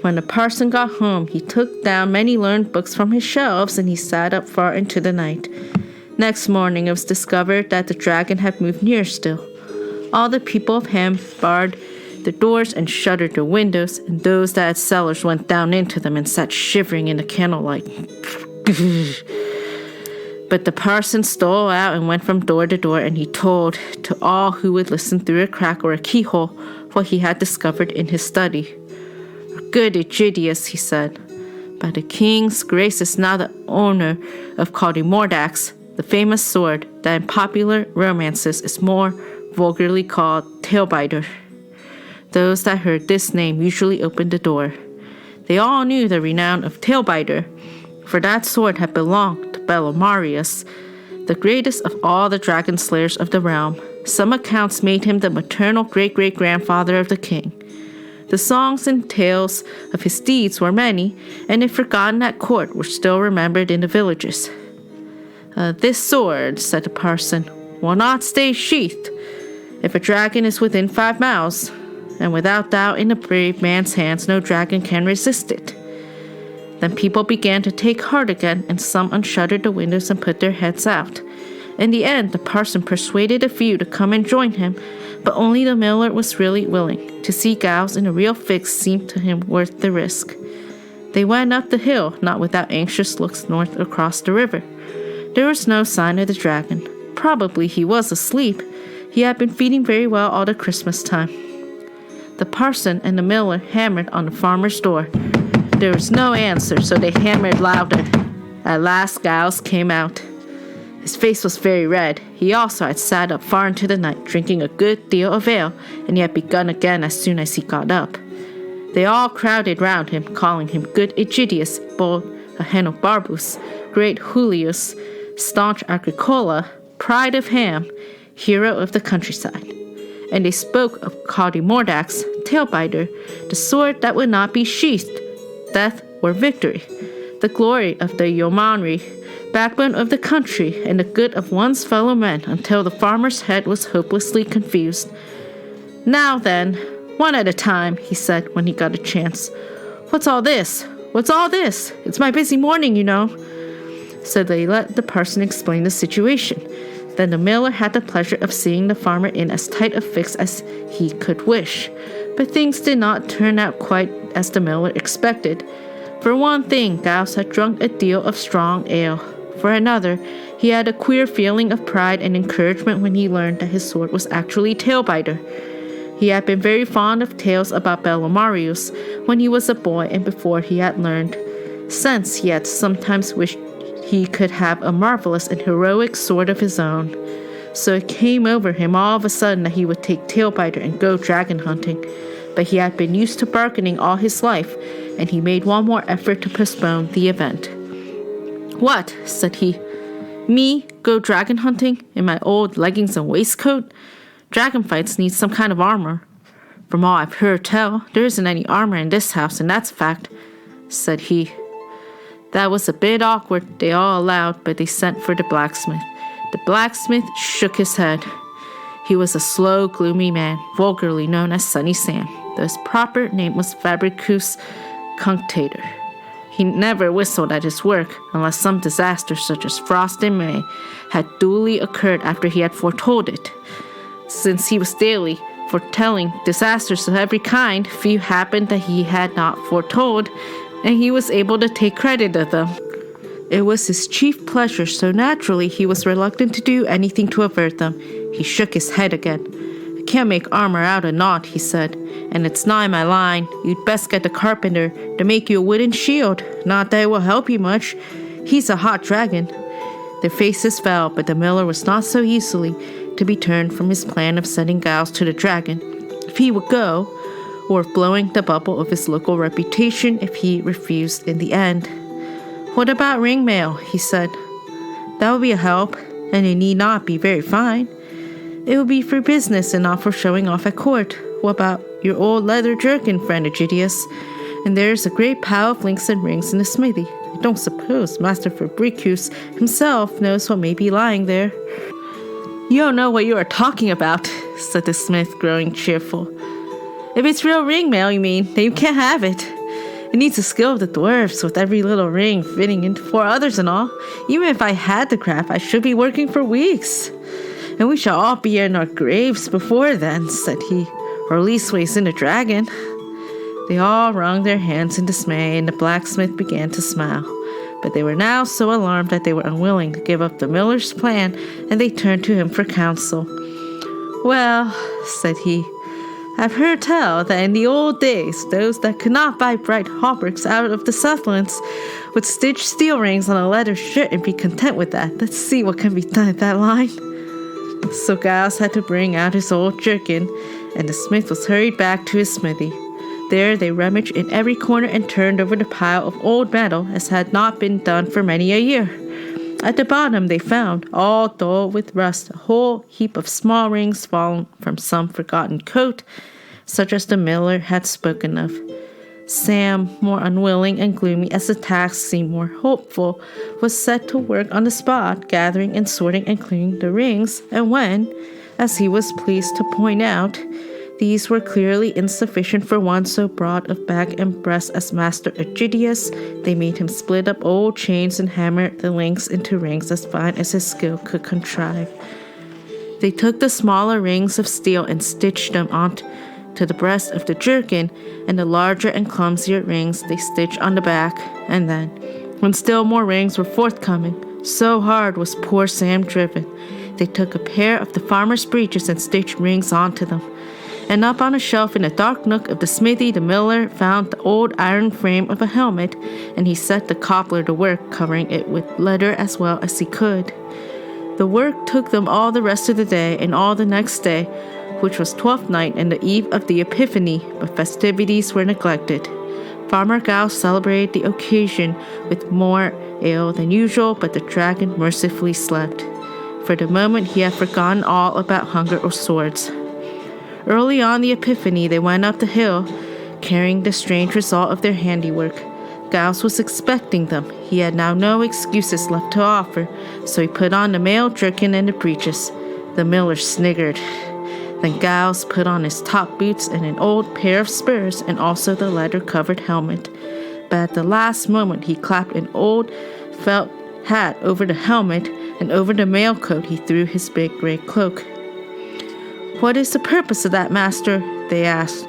Speaker 1: When the parson got home, he took down many learned books from his shelves, and he sat up far into the night. Next morning, it was discovered that the dragon had moved nearer still. All the people of Ham barred the doors and shuttered the windows, and those that had cellars went down into them and sat shivering in the candlelight. But the parson stole out and went from door to door, and he told to all who would listen through a crack or a keyhole what he had discovered in his study. "Good Aegidius," he said, "by the king's grace is now the owner of Mordax, the famous sword that in popular romances is more vulgarly called Tailbiter." Those that heard this name usually opened the door. They all knew the renown of Tailbiter, for that sword had belonged to Belimarius, the greatest of all the dragon slayers of the realm. Some accounts made him the maternal great-great-grandfather of the king. The songs and tales of his deeds were many, and if forgotten at court, were still remembered in the villages. This sword, said the parson, will not stay sheathed if a dragon is within 5 miles, and without doubt in a brave man's hands no dragon can resist it. Then people began to take heart again, and some unshuttered the windows and put their heads out. In the end, the parson persuaded a few to come and join him, but only the miller was really willing. To see Giles in a real fix seemed to him worth the risk. They went up the hill, not without anxious looks north across the river. There was no sign of the dragon. Probably he was asleep. He had been feeding very well all the Christmas time. The parson and the miller hammered on the farmer's door. There was no answer, so they hammered louder. At last Giles came out. His face was very red. He also had sat up far into the night, drinking a good deal of ale, and he had begun again as soon as he got up. They all crowded round him, calling him good Egidius, bold Ahenobarbus, great Julius, staunch Agricola, pride of Ham, hero of the countryside. And they spoke of Caudimordax, tailbiter, the sword that would not be sheathed, death or victory, the glory of the yeomanry, backbone of the country, and the good of one's fellow men, until the farmer's head was hopelessly confused. Now then, one at a time, he said when he got a chance. What's all this? What's all this? It's my busy morning, you know. So they let the parson explain the situation. Then the miller had the pleasure of seeing the farmer in as tight a fix as he could wish. But things did not turn out quite as the miller expected. For one thing, Giles had drunk a deal of strong ale. For another, he had a queer feeling of pride and encouragement when he learned that his sword was actually Tailbiter. He had been very fond of tales about Belomarius when he was a boy and before he had learned sense. He had sometimes wished he could have a marvelous and heroic sword of his own. So it came over him all of a sudden that he would take Tailbiter and go dragon hunting. But he had been used to bargaining all his life, and he made one more effort to postpone the event. What? Said he. Me go dragon hunting in my old leggings and waistcoat? Dragon fights need some kind of armor. From all I've heard tell, there isn't any armor in this house, and that's a fact, said he. That was a bit awkward, they all allowed, but they sent for the blacksmith. The blacksmith shook his head. He was a slow, gloomy man, vulgarly known as Sunny Sam, though his proper name was Fabricus Cunctator. He never whistled at his work unless some disaster such as frost in May had duly occurred after he had foretold it. Since he was daily foretelling disasters of every kind, few happened that he had not foretold, and he was able to take credit of them. It was his chief pleasure, so naturally he was reluctant to do anything to avert them. He shook his head again. I can't make armor out of naught, he said, and it's not in my line. You'd best get the carpenter to make you a wooden shield. Not that it will help you much. He's a hot dragon. Their faces fell, but the miller was not so easily to be turned from his plan of sending Giles to the dragon, if he would go, or of blowing the bubble of his local reputation if he refused in the end. What about ring mail? He said. That would be a help, and it need not be very fine. It would be for business and not for showing off at court. What about your old leather jerkin, friend Egidius? And there's a great pile of links and rings in the smithy. I don't suppose Master Fabricius himself knows what may be lying there. You don't know what you are talking about, said the smith, growing cheerful. If it's real ring mail, you mean, then you can't have it. It needs the skill of the dwarfs, with every little ring fitting into 4 others and all. Even if I had the craft, I should be working for weeks. And we shall all be in our graves before then, said he, or leastways in the dragon. They all wrung their hands in dismay, and the blacksmith began to smile. But they were now so alarmed that they were unwilling to give up the miller's plan, and they turned to him for counsel. Well, said he, I've heard tell that in the old days, those that could not buy bright hauberks out of the Southlands would stitch steel rings on a leather shirt and be content with that. Let's see what can be done at that line. So Giles had to bring out his old jerkin, and the smith was hurried back to his smithy. There they rummaged in every corner and turned over the pile of old metal as had not been done for many a year. At the bottom they found, all dull with rust, a whole heap of small rings fallen from some forgotten coat, such as the miller had spoken of. Sam, more unwilling and gloomy as the task seemed more hopeful, was set to work on the spot, gathering and sorting and cleaning the rings, and when, as he was pleased to point out, these were clearly insufficient for one so broad of back and breast as Master Egidius, they made him split up old chains and hammer the links into rings as fine as his skill could contrive. They took the smaller rings of steel and stitched them onto the breast of the jerkin, and the larger and clumsier rings they stitched on the back, and then, when still more rings were forthcoming, so hard was poor Sam driven, they took a pair of the farmer's breeches and stitched rings onto them. And up on a shelf in a dark nook of the smithy, the miller found the old iron frame of a helmet, and he set the cobbler to work, covering it with leather as well as he could. The work took them all the rest of the day, and all the next day, which was 12th night and the eve of the Epiphany, but festivities were neglected. Farmer Giles celebrated the occasion with more ale than usual, but the dragon mercifully slept. For the moment he had forgotten all about hunger or swords. Early on the Epiphany, they went up the hill, carrying the strange result of their handiwork. Giles was expecting them. He had now no excuses left to offer, so he put on the mail jerkin and the breeches. The miller sniggered. Then Giles put on his top boots and an old pair of spurs, and also the leather-covered helmet. But at the last moment he clapped an old felt hat over the helmet, and over the mail coat he threw his big gray cloak. "What is the purpose of that, master?" they asked.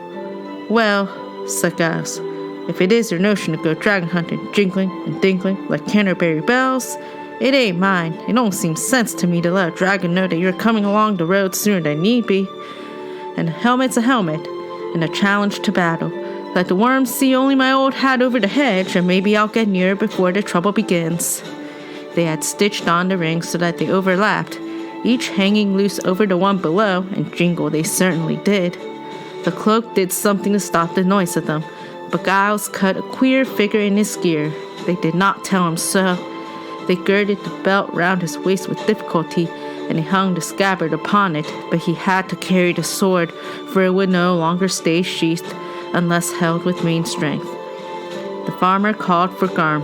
Speaker 1: "Well," said Giles, "if it is your notion to go dragon hunting, jingling and dingling like Canterbury bells, it ain't mine. It don't seem sense to me to let a dragon know that you're coming along the road sooner than need be. And a helmet's a helmet, and a challenge to battle. Let the worms see only my old hat over the hedge, and maybe I'll get nearer before the trouble begins." They had stitched on the rings so that they overlapped, each hanging loose over the one below, and jingle they certainly did. The cloak did something to stop the noise of them, but Giles cut a queer figure in his gear. They did not tell him so. They girded the belt round his waist with difficulty, and he hung the scabbard upon it, but he had to carry the sword, for it would no longer stay sheathed unless held with main strength. The farmer called for Garm.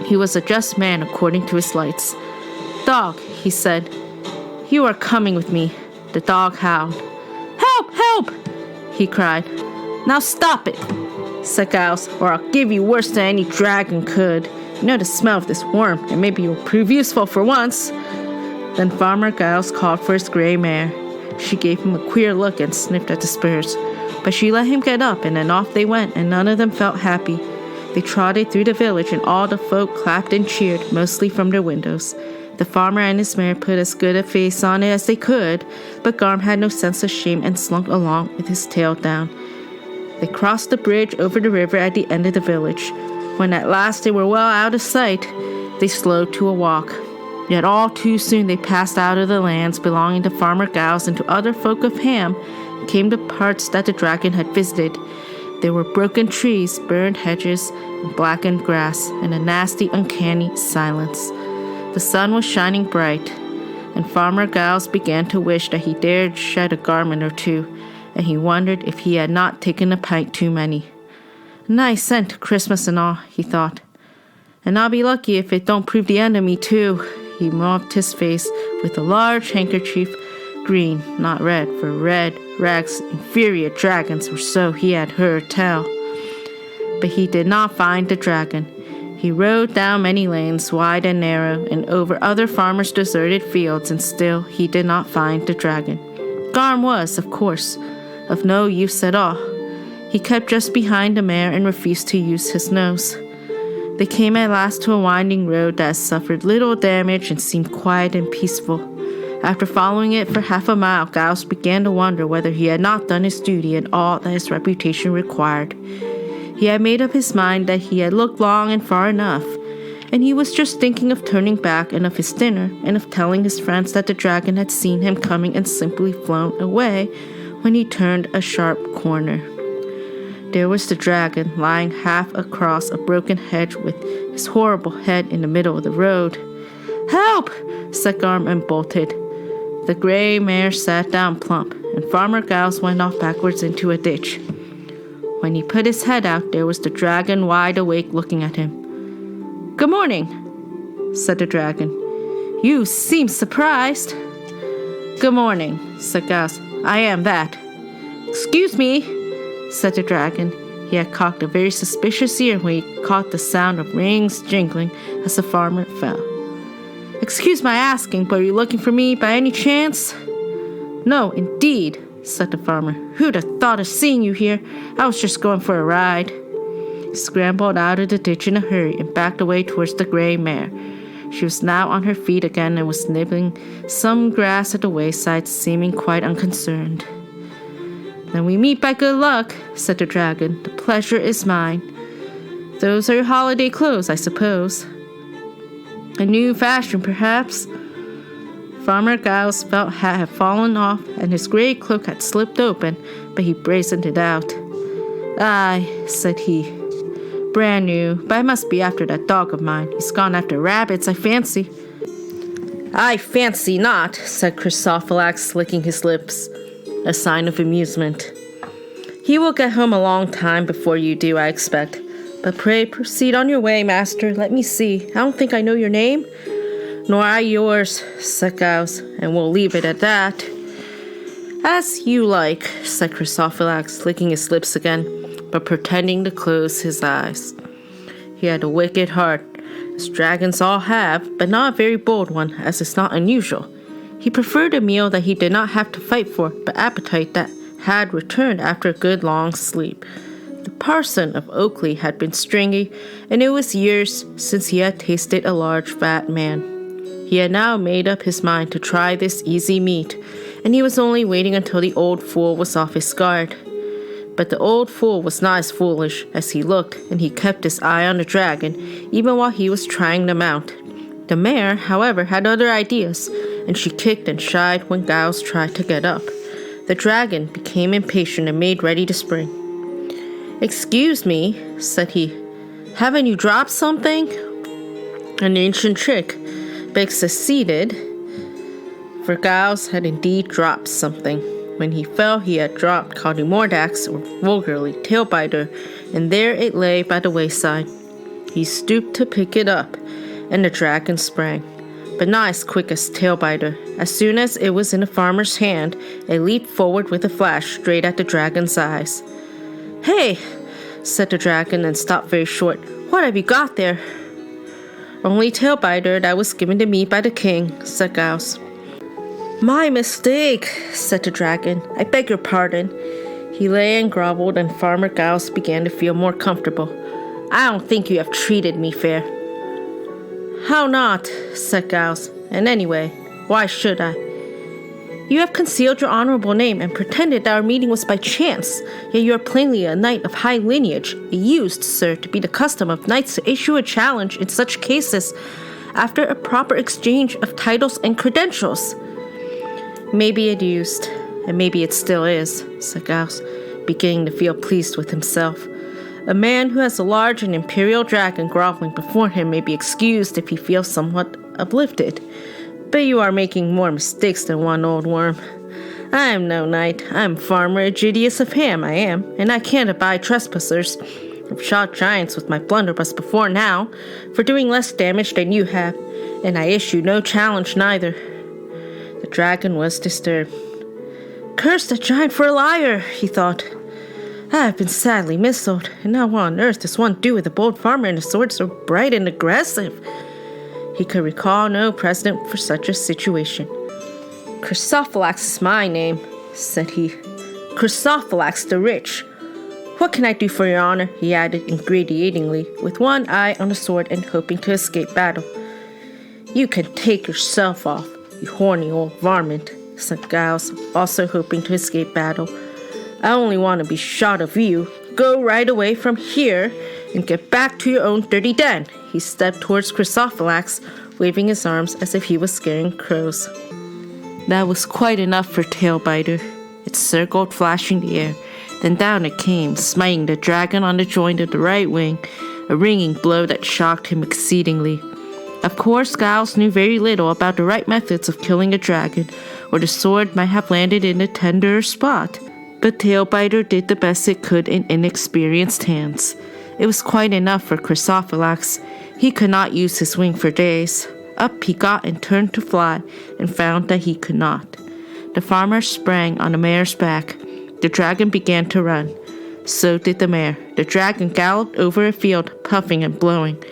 Speaker 1: He was a just man according to his lights. "Dog," he said, "you are coming with me." The dog howled. "Help! Help!" he cried. "Now stop it," said Giles, "or I'll give you worse than any dragon could. You know the smell of this worm, and maybe you'll prove useful for once." Then Farmer Giles called for his gray mare. She gave him a queer look and sniffed at the spurs, but she let him get up, and then off they went, and none of them felt happy. They trotted through the village, and all the folk clapped and cheered, mostly from their windows. The farmer and his mare put as good a face on it as they could, but Garm had no sense of shame and slunk along with his tail down. They crossed the bridge over the river at the end of the village. When at last they were well out of sight, they slowed to a walk. Yet all too soon they passed out of the lands belonging to Farmer Giles and to other folk of Ham, and came to parts that the dragon had visited. There were broken trees, burned hedges, and blackened grass, and a nasty, uncanny silence. The sun was shining bright, and Farmer Giles began to wish that he dared shed a garment or two, and he wondered if he had not taken a pint too many. "Nice scent to Christmas and all," he thought. "And I'll be lucky if it don't prove the end of me, too." He mopped his face with a large handkerchief, green, not red, for red rags infuriate dragons, or so he had heard tell. But he did not find the dragon. He rode down many lanes, wide and narrow, and over other farmers' deserted fields, and still he did not find the dragon. Garm was, of course, of no use at all. He kept just behind the mare and refused to use his nose. They came at last to a winding road that suffered little damage and seemed quiet and peaceful. After following it for half a mile, Giles began to wonder whether he had not done his duty and all that his reputation required. He had made up his mind that he had looked long and far enough, and he was just thinking of turning back and of his dinner, and of telling his friends that the dragon had seen him coming and simply flown away, when he turned a sharp corner. There was the dragon, lying half across a broken hedge with his horrible head in the middle of the road. "Help!" said Garm and bolted. The gray mare sat down plump, and Farmer Giles went off backwards into a ditch. When he put his head out, there was the dragon wide awake looking at him. "Good morning," said the dragon. "You seem surprised." "Good morning," said Giles. "I am that." "Excuse me," said the dragon. He had cocked a very suspicious ear when he caught the sound of rings jingling as the farmer fell. "Excuse my asking, but are you looking for me by any chance?" "No, indeed," said the farmer. "Who'd have thought of seeing you here? I was just going for a ride." He scrambled out of the ditch in a hurry and backed away towards the gray mare. She was now on her feet again and was nibbling some grass at the wayside, seeming quite unconcerned. "Then we meet by good luck," said the dragon. "The pleasure is mine. Those are your holiday clothes, I suppose. A new fashion, perhaps?" Farmer Giles' felt hat had fallen off, and his gray cloak had slipped open, but he brazened it out. "Aye," said he. "Brand new, but I must be after that dog of mine. He's gone after rabbits, I fancy." "I fancy not," said Chrysophilax, licking his lips, a sign of amusement. "He will get home a long time before you do, I expect. But pray proceed on your way, master. Let me see. I don't think I know your name." "Nor I yours," said Giles, "and we'll leave it at that." "As you like," said Chrysophilax, licking his lips again, but pretending to close his eyes. He had a wicked heart, as dragons all have, but not a very bold one, as is not unusual. He preferred a meal that he did not have to fight for, but appetite that had returned after a good long sleep. The parson of Oakley had been stringy, and it was years since he had tasted a large fat man. He had now made up his mind to try this easy meat, and he was only waiting until the old fool was off his guard. But the old fool was not as foolish as he looked, and he kept his eye on the dragon, even while he was trying to mount. The mare, however, had other ideas, and she kicked and shied when Giles tried to get up. The dragon became impatient and made ready to spring. "Excuse me," said he. "Haven't you dropped something?" An ancient trick, but succeeded, for Giles had indeed dropped something. When he fell, he had dropped Codimordax, or vulgarly Tailbiter, and there it lay by the wayside. He stooped to pick it up, and the dragon sprang, but not as quick as Tailbiter. As soon as it was in the farmer's hand, it leaped forward with a flash straight at the dragon's eyes. "Hey," said the dragon, and stopped very short. "What have you got there?" "Only Tailbiter that was given to me by the king," said Giles. "My mistake," said the dragon. "I beg your pardon." He lay and groveled, and Farmer Giles began to feel more comfortable. "I don't think you have treated me fair." "How not?" said Giles. "And anyway, why should I?" "You have concealed your honorable name and pretended that our meeting was by chance, yet you are plainly a knight of high lineage. It used, sir, to be the custom of knights to issue a challenge in such cases after a proper exchange of titles and credentials." "Maybe it used, and maybe it still is," said Giles, beginning to feel pleased with himself. A man who has a large and imperial dragon groveling before him may be excused if he feels somewhat uplifted. But you are making more mistakes than one, old worm. I am no knight. I am Farmer Giles of Ham, I am, and I can't abide trespassers. I've shot giants with my blunderbuss before now, for doing less damage than you have, and I issue no challenge neither. The dragon was disturbed. "Curse the giant for a liar," he thought. "I have been sadly missold, and now what on earth does one do with a bold farmer and a sword so bright and aggressive?" He could recall no precedent for such a situation. "Chrysophilax is my name," said he. "Chrysophilax the Rich. What can I do for your honor?" he added ingratiatingly, with one eye on the sword and hoping to escape battle. "You can take yourself off, you horny old varmint," said Giles, also hoping to escape battle. "I only want to be shot of you. Go right away from here and get back to your own dirty den." He stepped towards Chrysophilax, waving his arms as if he was scaring crows. That was quite enough for Tailbiter. It circled, flashing the air. Then down it came, smiting the dragon on the joint of the right wing, a ringing blow that shocked him exceedingly. Of course, Giles knew very little about the right methods of killing a dragon, or the sword might have landed in a tenderer spot. But Tailbiter did the best it could in inexperienced hands. It was quite enough for Chrysophylax. He could not use his wing for days. Up he got and turned to fly, and found that he could not. The farmer sprang on the mare's back. The dragon began to run. So did the mare. The dragon galloped over a field, puffing and blowing.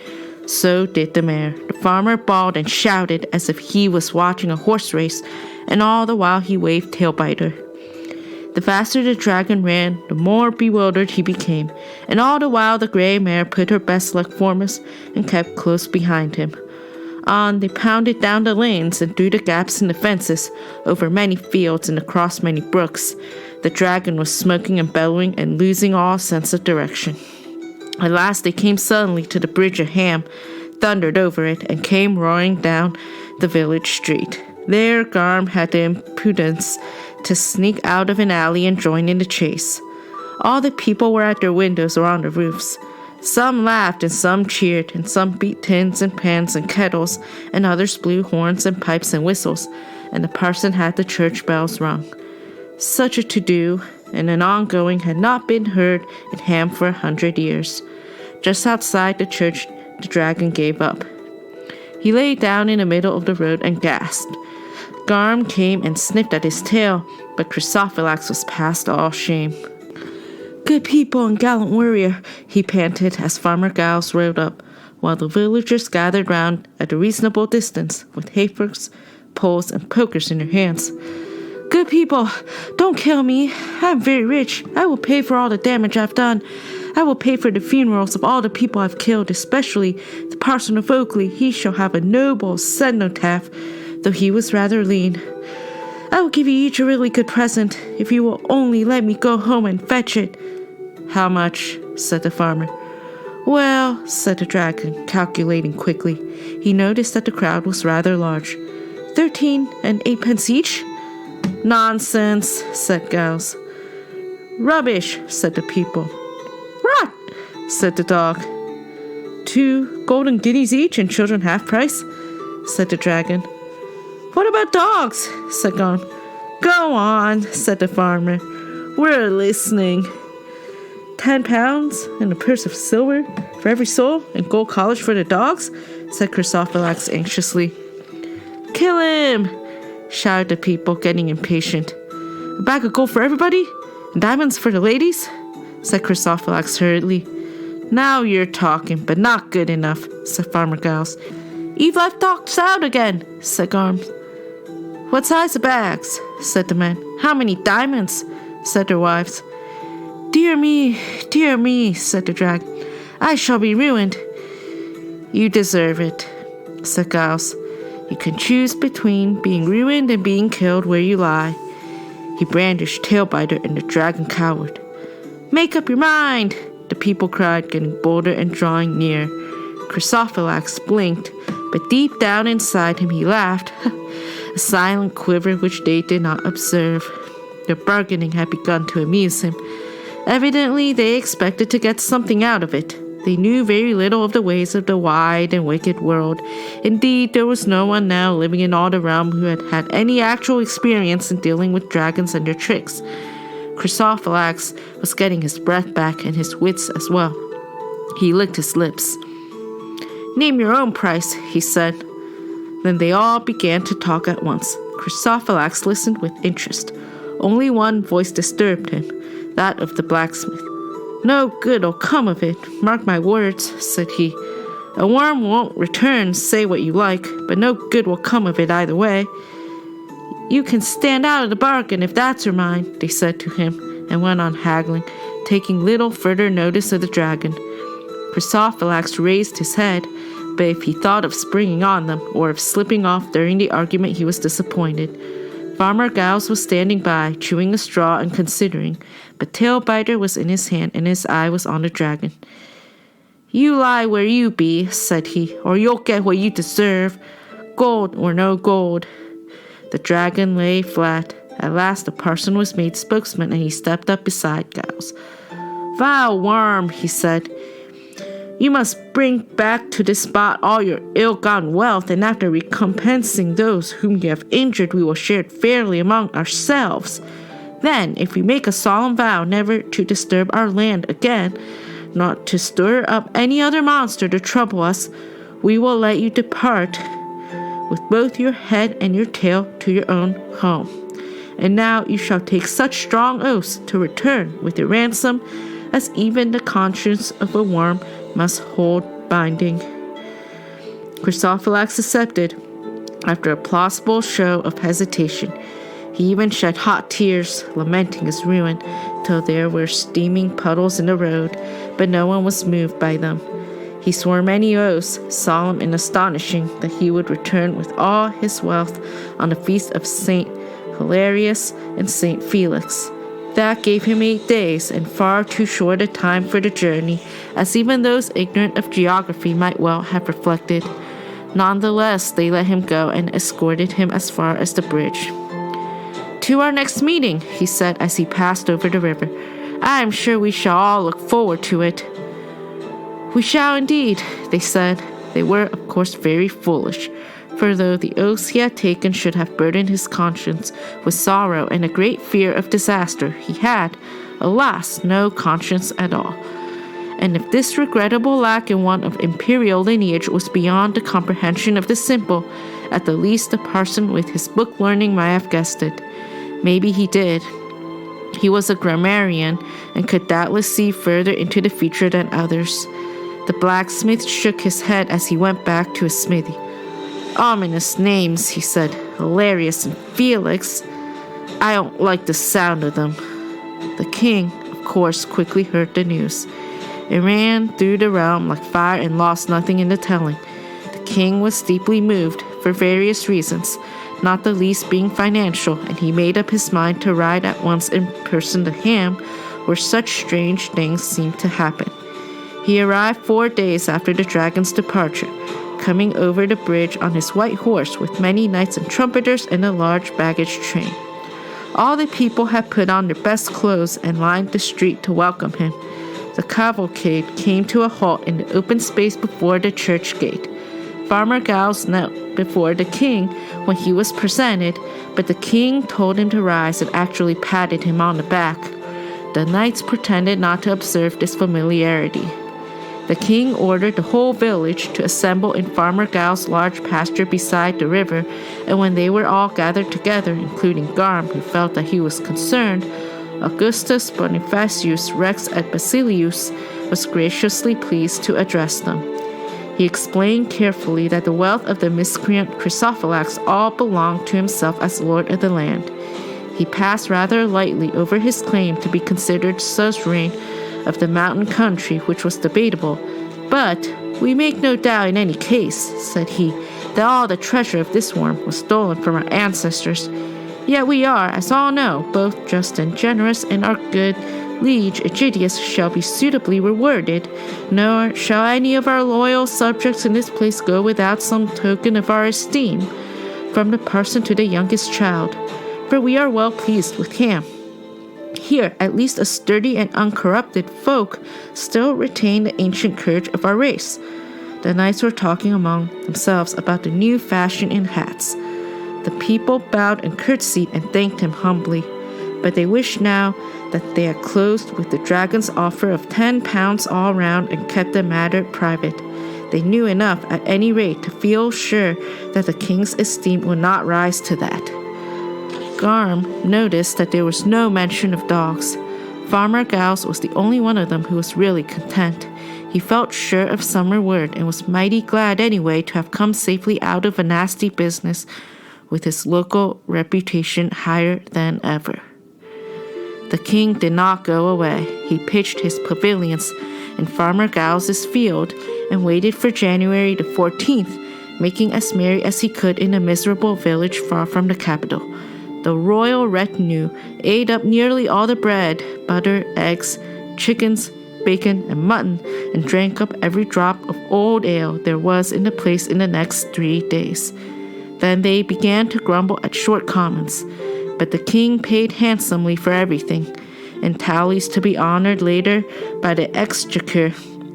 Speaker 1: So did the mare. The farmer bawled and shouted as if he was watching a horse race, and all the while he waved Tailbiter. The faster the dragon ran, the more bewildered he became, and all the while the gray mare put her best leg foremost and kept close behind him. On they pounded down the lanes and through the gaps in the fences, over many fields and across many brooks. The dragon was smoking and bellowing and losing all sense of direction. At last they came suddenly to the bridge of Ham, thundered over it, and came roaring down the village street. There Garm had the impudence to sneak out of an alley and join in the chase. All the people were at their windows or on the roofs. Some laughed and some cheered, and some beat tins and pans and kettles, and others blew horns and pipes and whistles, and the parson had the church bells rung. Such a to-do and an ongoing had not been heard in Ham for 100 years. Just outside the church, the dragon gave up. He lay down in the middle of the road and gasped. Garm came and sniffed at his tail, but Chrysophylax was past all shame. "Good people and gallant warrior," he panted as Farmer Giles rode up, while the villagers gathered round at a reasonable distance with hayforks, poles, and pokers in their hands. "Good people, don't kill me. I'm very rich. I will pay for all the damage I've done. I will pay for the funerals of all the people I've killed, especially the parson of Oakley. He shall have a noble cenotaph, though he was rather lean. I will give you each a really good present, if you will only let me go home and fetch it." "How much?" said the farmer. "Well," said the dragon, calculating quickly. He noticed that the crowd was rather large. 13 and 8 pence each?" "Nonsense," said Giles. "Rubbish," said the people. "Rot," said the dog. 2 golden guineas each and children half price?" said the dragon. "What about dogs?" said Garm. "Go on," said the farmer. "We're listening." £10 and a purse of silver for every soul and gold collars for the dogs?" said Chrysophylax anxiously. "Kill him!" shouted the people, getting impatient. "A bag of gold for everybody? And diamonds for the ladies?" said Chrysophylax hurriedly. "Now you're talking, but not good enough," said Farmer Giles. "You've left dogs out again," said Garm. "What size of bags?" said the men. "How many diamonds?" said their wives. Dear me, said the dragon. "I shall be ruined." "You deserve it," said Giles. "You can choose between being ruined and being killed where you lie." He brandished Tailbiter, and the dragon cowered. "Make up your mind," the people cried, getting bolder and drawing near. Chrysophylax blinked, but deep down inside him he laughed, a silent quiver which they did not observe. Their bargaining had begun to amuse him. Evidently, they expected to get something out of it. They knew very little of the ways of the wide and wicked world. Indeed, there was no one now living in all the realm who had had any actual experience in dealing with dragons and their tricks. Chrysophylax was getting his breath back and his wits as well. He licked his lips. "Name your own price," he said. Then they all began to talk at once. Chrysophylax listened with interest. Only one voice disturbed him, that of the blacksmith. "No good'll come of it, mark my words," said he. "A worm won't return, say what you like, but no good will come of it either way." "You can stand out of the bargain if that's your mind," they said to him, and went on haggling, taking little further notice of the dragon. Chrysophylax raised his head, but if he thought of springing on them, or of slipping off during the argument, he was disappointed. Farmer Giles was standing by, chewing a straw and considering, but Tailbiter was in his hand, and his eye was on the dragon. "You lie where you be," said he, "or you'll get what you deserve, gold or no gold." The dragon lay flat. At last the parson was made spokesman, and he stepped up beside Giles. "Vile worm," he said, You must bring back to this spot all your ill-gotten wealth, and after recompensing those whom you have injured, we will share it fairly among ourselves. Then, if you make a solemn vow never to disturb our land again, not to stir up any other monster to trouble us, we will let you depart with both your head and your tail to your own home. And now you shall take such strong oaths to return with your ransom as even the conscience of a worm must hold binding. Chrysophilax accepted after a plausible show of hesitation. He even shed hot tears, lamenting his ruin, till there were steaming puddles in the road, but no one was moved by them. He swore many oaths, solemn and astonishing, that he would return with all his wealth on the feast of St. Hilarious and St. Felix. That gave him 8 days, and far too short a time for the journey, as even those ignorant of geography might well have reflected. Nonetheless, they let him go and escorted him as far as the bridge. "To our next meeting," he said as he passed over the river. "I am sure we shall all look forward to it." "We shall indeed," they said. They were, of course, very foolish, for though the oaths he had taken should have burdened his conscience with sorrow and a great fear of disaster, he had, alas, no conscience at all. And if this regrettable lack in one of imperial lineage was beyond the comprehension of the simple, at the least the parson with his book learning might have guessed it. Maybe he did. He was a grammarian and could doubtless see further into the future than others. The blacksmith shook his head as he went back to his smithy. "Ominous names," he said. "Hilarious and Felix. I don't like the sound of them." The king, of course, quickly heard the news. It ran through the realm like fire and lost nothing in the telling. The king was deeply moved for various reasons, not the least being financial, and he made up his mind to ride at once in person to Ham, where such strange things seemed to happen. He arrived 4 days after the dragon's departure, coming over the bridge on his white horse with many knights and trumpeters and a large baggage train. All the people had put on their best clothes and lined the street to welcome him. The cavalcade came to a halt in the open space before the church gate. Farmer Giles knelt before the king when he was presented, but the king told him to rise and actually patted him on the back. The knights pretended not to observe this familiarity. The king ordered the whole village to assemble in Farmer Giles' large pasture beside the river, and when they were all gathered together, including Garm, who felt that he was concerned, Augustus Bonifacius Rex et Basilius was graciously pleased to address them. He explained carefully that the wealth of the miscreant Chrysophilax all belonged to himself as lord of the land. He passed rather lightly over his claim to be considered suzerain of the mountain country, which was debatable. "But we make no doubt in any case," said he, "that all the treasure of this worm was stolen from our ancestors. Yet we are, as all know, both just and generous, and our good liege Egidius shall be suitably rewarded, nor shall any of our loyal subjects in this place go without some token of our esteem, from the parson to the youngest child, for we are well pleased with him. Here, at least a sturdy and uncorrupted folk still retain the ancient courage of our race." The knights were talking among themselves about the new fashion in hats. The people bowed and curtsied and thanked him humbly, but they wished now that they had closed with the dragon's offer of 10 pounds all round and kept the matter private. They knew enough, at any rate, to feel sure that the king's esteem would not rise to that. Garm noticed that there was no mention of dogs. Farmer Giles was the only one of them who was really content. He felt sure of some reward and was mighty glad anyway to have come safely out of a nasty business with his local reputation higher than ever. The king did not go away. He pitched his pavilions in Farmer Giles's field and waited for January the 14th, making as merry as he could in a miserable village far from the capital. The royal retinue ate up nearly all the bread, butter, eggs, chickens, bacon, and mutton, and drank up every drop of old ale there was in the place in the next 3 days. Then they began to grumble at short commons, but the king paid handsomely for everything, and tallies to be honored later by the exchequer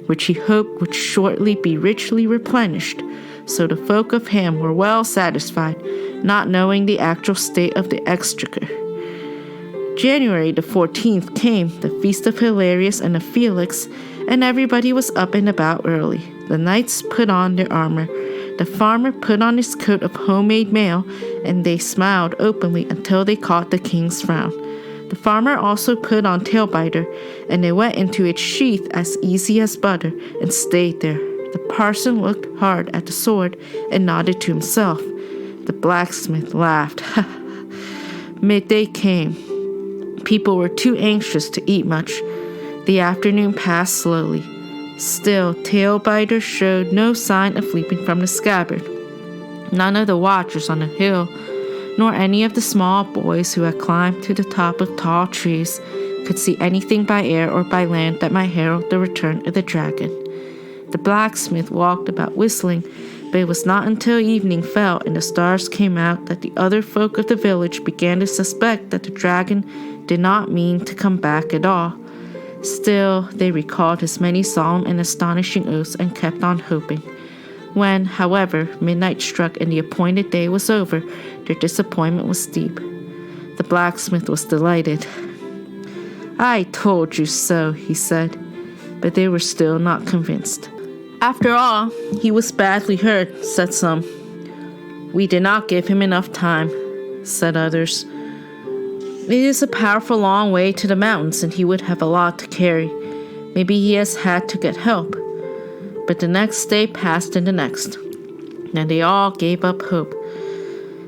Speaker 1: which he hoped would shortly be richly replenished. So the folk of Ham were well satisfied, not knowing the actual state of the exchequer. January the 14th came, the feast of Hilarius and of Felix, and everybody was up and about early. The knights put on their armor. The farmer put on his coat of homemade mail, and they smiled openly until they caught the king's frown. The farmer also put on tailbiter, and it went into its sheath as easy as butter, and stayed there. The parson looked hard at the sword and nodded to himself. The blacksmith laughed. Midday came. People were too anxious to eat much. The afternoon passed slowly. Still, Tailbiter showed no sign of leaping from the scabbard. None of the watchers on the hill, nor any of the small boys who had climbed to the top of tall trees, could see anything by air or by land that might herald the return of the dragon. The blacksmith walked about whistling, but it was not until evening fell and the stars came out that the other folk of the village began to suspect that the dragon did not mean to come back at all. Still, they recalled his many solemn and astonishing oaths and kept on hoping. When, however, midnight struck and the appointed day was over, their disappointment was deep. The blacksmith was delighted. "I told you so," he said, but they were still not convinced. "After all, he was badly hurt," said some. "We did not give him enough time," said others. "It is a powerful long way to the mountains, and he would have a lot to carry. Maybe he has had to get help." But the next day passed and the next, and they all gave up hope.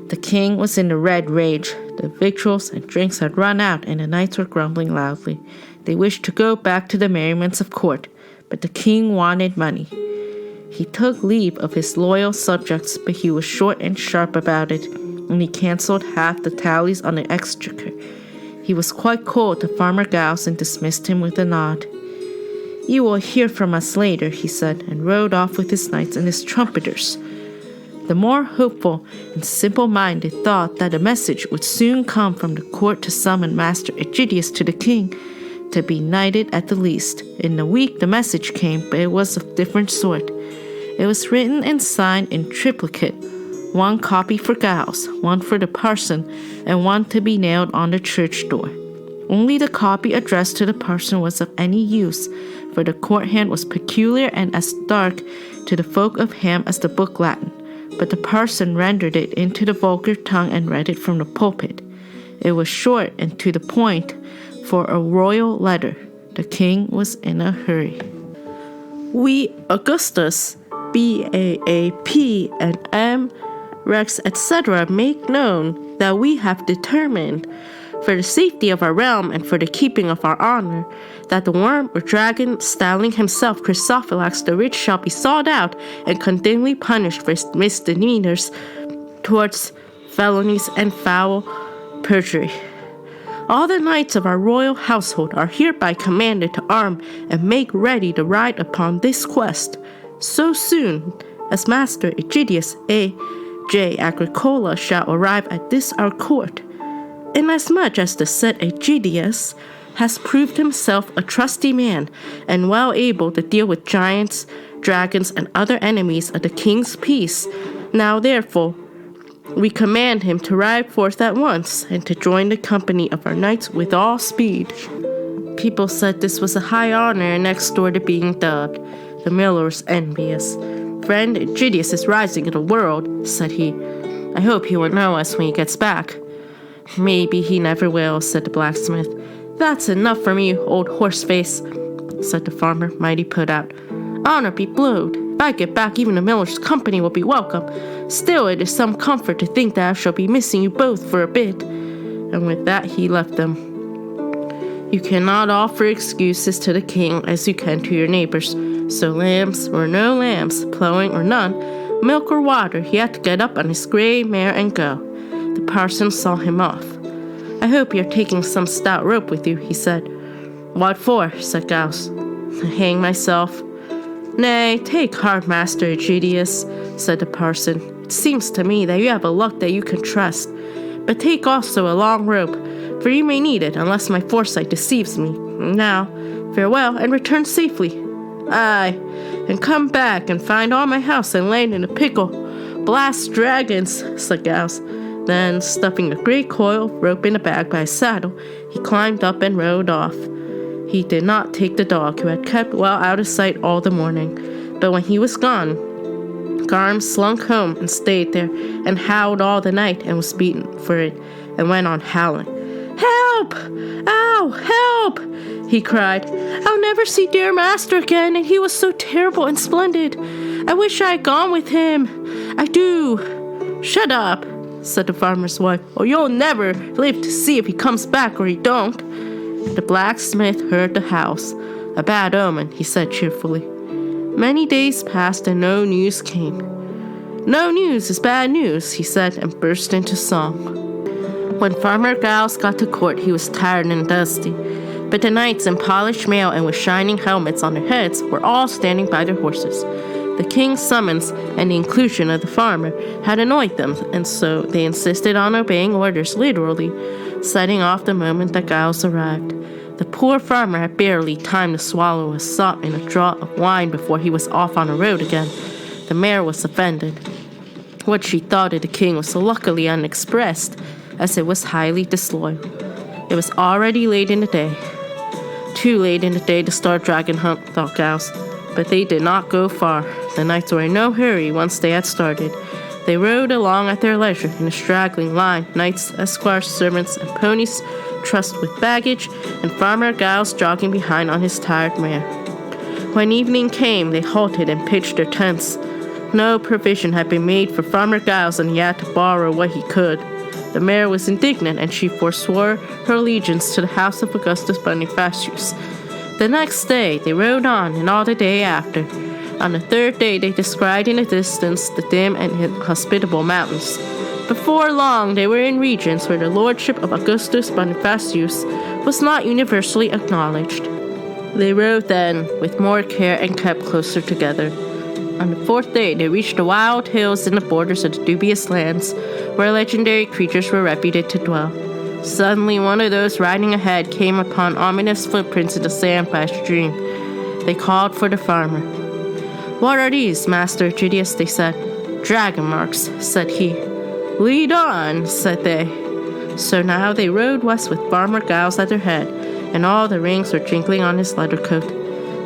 Speaker 1: The king was in a red rage. The victuals and drinks had run out, and the knights were grumbling loudly. They wished to go back to the merriments of court, but the king wanted money. He took leave of his loyal subjects, but he was short and sharp about it, and he cancelled half the tallies on the exchequer. He was quite cold to Farmer Giles and dismissed him with a nod. "You will hear from us later," he said, and rode off with his knights and his trumpeters. The more hopeful and simple-minded thought that a message would soon come from the court to summon Master Aegidius to the king, to be knighted at the least. In a week the message came, but it was of different sort. It was written and signed in triplicate, one copy for Giles, one for the parson, and one to be nailed on the church door. Only the copy addressed to the parson was of any use, for the court hand was peculiar and as dark to the folk of Ham as the book Latin. But the parson rendered it into the vulgar tongue and read it from the pulpit. It was short and to the point, for a royal letter. The king was in a hurry. "We, Augustus, BAAP, and M, Rex, etc., make known that we have determined, for the safety of our realm and for the keeping of our honor, that the worm or dragon, styling himself Chrysophylax the Rich, shall be sought out and continually punished for his misdemeanors towards felonies and foul perjury. All the knights of our royal household are hereby commanded to arm and make ready to ride upon this quest, so soon as Master Aegidius A.J. Agricola shall arrive at this our court. Inasmuch as the said Aegidius has proved himself a trusty man and well able to deal with giants, dragons, and other enemies of the king's peace, now therefore we command him to ride forth at once and to join the company of our knights with all speed." People said this was a high honor next door to being dubbed. The miller was envious. "Friend Aegidius is rising in the world," said he. "I hope he will know us when he gets back." "Maybe he never will," said the blacksmith. "That's enough for me, old horseface," said the farmer, mighty put out. "Honor be blowed. If I get back, even the miller's company will be welcome. Still, it is some comfort to think that I shall be missing you both for a bit." And with that he left them. You cannot offer excuses to the king as you can to your neighbors. So lambs or no lambs, plowing or none, milk or water, he had to get up on his gray mare and go. The parson saw him off. "I hope you're taking some stout rope with you," he said. "What for?" said Giles. "To hang myself." "Nay, take heart, Master Aegidius," said the parson. "It seems to me that you have a luck that you can trust. But take also a long rope, for you may need it unless my foresight deceives me. Now, farewell and return safely." Aye, and come back and find all my house and land in a pickle. Blast dragons, said Giles. Then, stuffing a great coil of rope in a bag by his saddle, he climbed up and rode off. He did not take the dog, who had kept well out of sight all the morning. But when he was gone, Garm slunk home and stayed there, and howled all the night, and was beaten for it, and went on howling. "Help! Ow! Help!" he cried. "I'll never see dear master again, and he was so terrible and splendid. I wish I had gone with him. I do." "Shut up," said the farmer's wife, "or you'll never live to see if he comes back or he don't." The blacksmith heard the howls. "A bad omen," he said cheerfully. Many days passed and no news came. "No news is bad news," he said, and burst into song. When Farmer Giles got to court, he was tired and dusty, but the knights in polished mail and with shining helmets on their heads were all standing by their horses. The king's summons and the inclusion of the farmer had annoyed them, and so they insisted on obeying orders literally, setting off the moment that Giles arrived. The poor farmer had barely time to swallow a sop in a draught of wine before he was off on the road again. The mare was offended. What she thought of the king was luckily unexpressed, as it was highly disloyal. It was already late in the day. Too late in the day to start dragon hunt, thought Giles. But they did not go far. The knights were in no hurry once they had started. They rode along at their leisure in a straggling line, knights, esquires, servants, and ponies trussed with baggage, and Farmer Giles jogging behind on his tired mare. When evening came, they halted and pitched their tents. No provision had been made for Farmer Giles, and he had to borrow what he could. The mare was indignant, and she forswore her allegiance to the house of Augustus Bonifacius. The next day they rode on, and all the day after. On the third day they descried in the distance the dim and inhospitable mountains. Before long they were in regions where the lordship of Augustus Bonifacius was not universally acknowledged. They rode then with more care and kept closer together. On the fourth day they reached the wild hills in the borders of the dubious lands where legendary creatures were reputed to dwell. Suddenly one of those riding ahead came upon ominous footprints in the sand by a stream. They called for the farmer. "What are these, Master Egidius?" they said. "Dragon marks," said he. "Lead on," said they. So now they rode west with Farmer Giles at their head, and all the rings were jingling on his leather coat.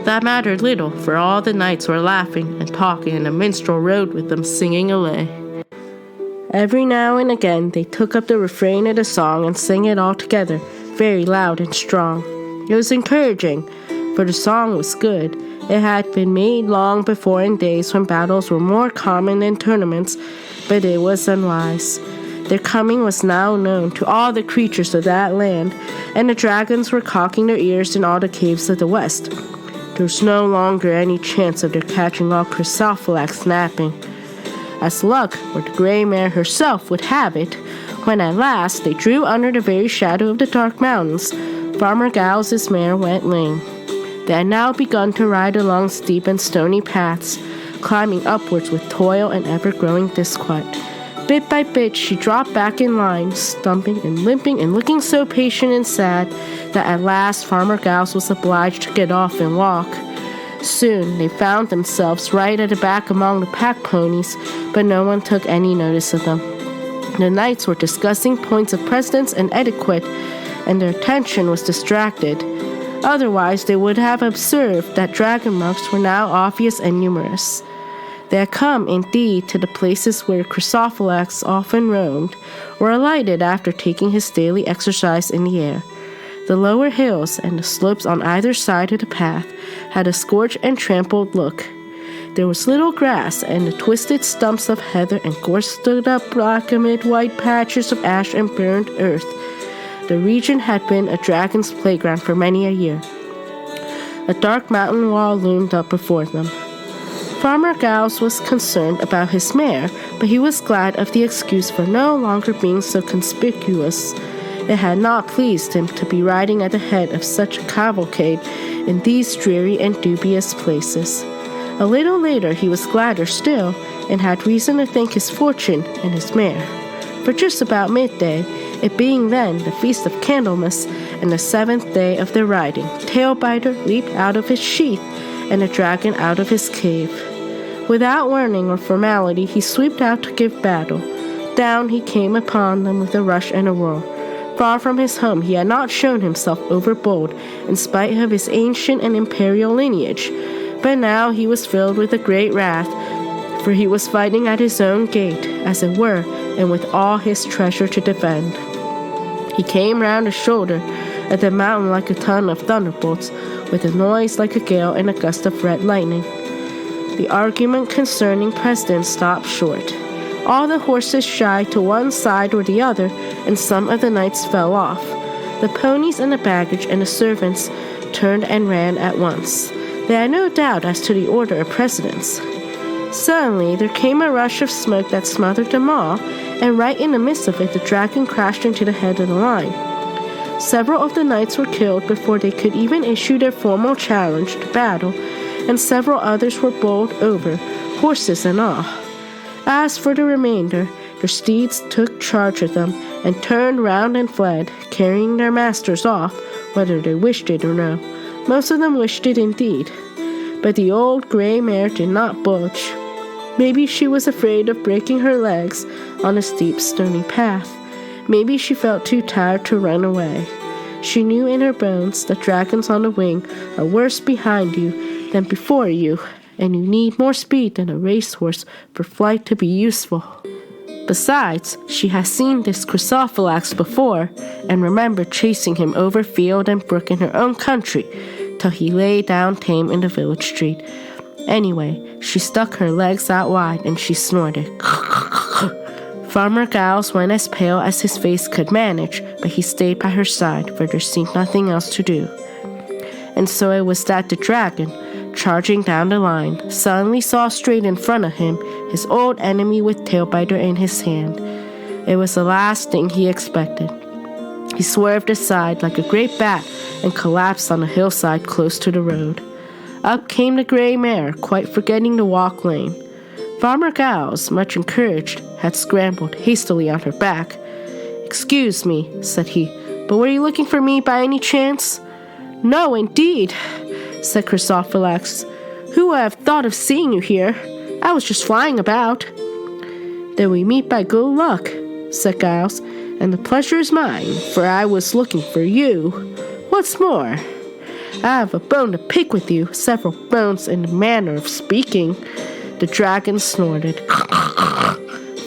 Speaker 1: That mattered little, for all the knights were laughing and talking, and the minstrel rode with them singing a lay. Every now and again they took up the refrain of the song and sang it all together, very loud and strong. It was encouraging, for the song was good. It had been made long before in days when battles were more common than tournaments, but it was unwise. Their coming was now known to all the creatures of that land, and the dragons were cocking their ears in all the caves of the west. There was no longer any chance of their catching all Chrysophylax napping. As luck, or the gray mare herself, would have it, when at last they drew under the very shadow of the dark mountains, Farmer Giles' mare went lame. They had now begun to ride along steep and stony paths, climbing upwards with toil and ever-growing disquiet. Bit by bit she dropped back in line, stumping and limping and looking so patient and sad that at last Farmer Giles was obliged to get off and walk. Soon they found themselves right at the back among the pack ponies, but no one took any notice of them. The knights were discussing points of precedence and etiquette, and their attention was distracted. Otherwise they would have observed that dragon marks were now obvious and numerous. They had come, indeed, to the places where Chrysophylax often roamed, or alighted after taking his daily exercise in the air. The lower hills and the slopes on either side of the path had a scorched and trampled look. There was little grass, and the twisted stumps of heather and gorse stood up black amid white patches of ash and burned earth. The region had been a dragon's playground for many a year. A dark mountain wall loomed up before them. Farmer Giles was concerned about his mare, but he was glad of the excuse for no longer being so conspicuous. It had not pleased him to be riding at the head of such a cavalcade in these dreary and dubious places. A little later he was gladder still, and had reason to thank his fortune and his mare. For just about midday, it being then the feast of Candlemas and the 7th day of their riding, Tailbiter leaped out of his sheath and a dragon out of his cave. Without warning or formality, he swooped out to give battle. Down he came upon them with a rush and a roar. Far from his home, he had not shown himself overbold, in spite of his ancient and imperial lineage. But now he was filled with a great wrath, for he was fighting at his own gate, as it were, and with all his treasure to defend. He came round a shoulder at the mountain like a ton of thunderbolts, with a noise like a gale and a gust of red lightning. The argument concerning precedence stopped short. All the horses shied to one side or the other, and some of the knights fell off. The ponies and the baggage and the servants turned and ran at once. They had no doubt as to the order of precedence. Suddenly there came a rush of smoke that smothered them all, and right in the midst of it the dragon crashed into the head of the line. Several of the knights were killed before they could even issue their formal challenge to battle, and several others were bowled over, horses and all. As for the remainder, their steeds took charge of them, and turned round and fled, carrying their masters off, whether they wished it or no. Most of them wished it indeed. But the old gray mare did not budge. Maybe she was afraid of breaking her legs on a steep, stony path. Maybe she felt too tired to run away. She knew in her bones that dragons on the wing are worse behind you than before you, and you need more speed than a racehorse for flight to be useful. Besides, she had seen this Chrysophylax before, and remembered chasing him over field and brook in her own country, till he lay down tame in the village street. Anyway, she stuck her legs out wide, and she snorted. Farmer Giles went as pale as his face could manage, but he stayed by her side, for there seemed nothing else to do. And so it was that the dragon, charging down the line, suddenly saw straight in front of him his old enemy with Tailbiter in his hand. It was the last thing he expected. He swerved aside like a great bat and collapsed on a hillside close to the road. Up came the gray mare, quite forgetting the walk lane. Farmer Giles, much encouraged, had scrambled hastily on her back. "Excuse me," said he, "but were you looking for me by any chance?" "No, indeed," said Chrysophylax. "Who would have thought of seeing you here? I was just flying about." "Then we meet by good luck," said Giles, "and the pleasure is mine, for I was looking for you. What's more, I have a bone to pick with you, several bones in the manner of speaking." The dragon snorted.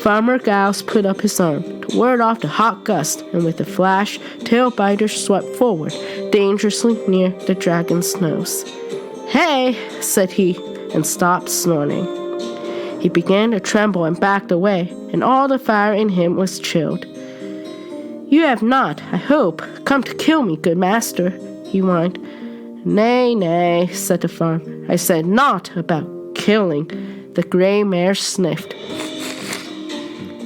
Speaker 1: Farmer Giles put up his arm to ward off the hot gust, and with a flash, Tailbiter swept forward, dangerously near the dragon's nose. "Hey," said he, and stopped snorting. He began to tremble and backed away, and all the fire in him was chilled. "You have not, I hope, come to kill me, good master," he whined. "Nay, nay," said the farmer. "I said naught about killing." The gray mare sniffed.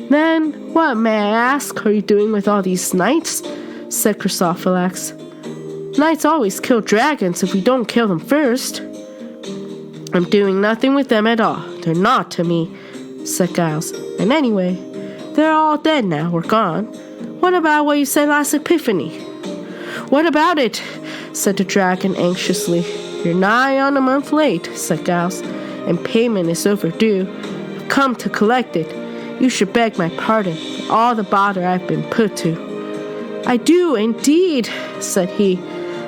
Speaker 1: "Then, what, may I ask, are you doing with all these knights?" said Chrysophylax. "Knights always kill dragons if we don't kill them first." "I'm doing nothing with them at all. They're naught to me," said Giles. "And anyway, they're all dead now or gone. What about what you said last Epiphany?" "What about it?" said the dragon anxiously. "You're nigh on a month late," said Giles, "and payment is overdue. I've come to collect it. You should beg my pardon for all the bother I've been put to." "I do, indeed," said he.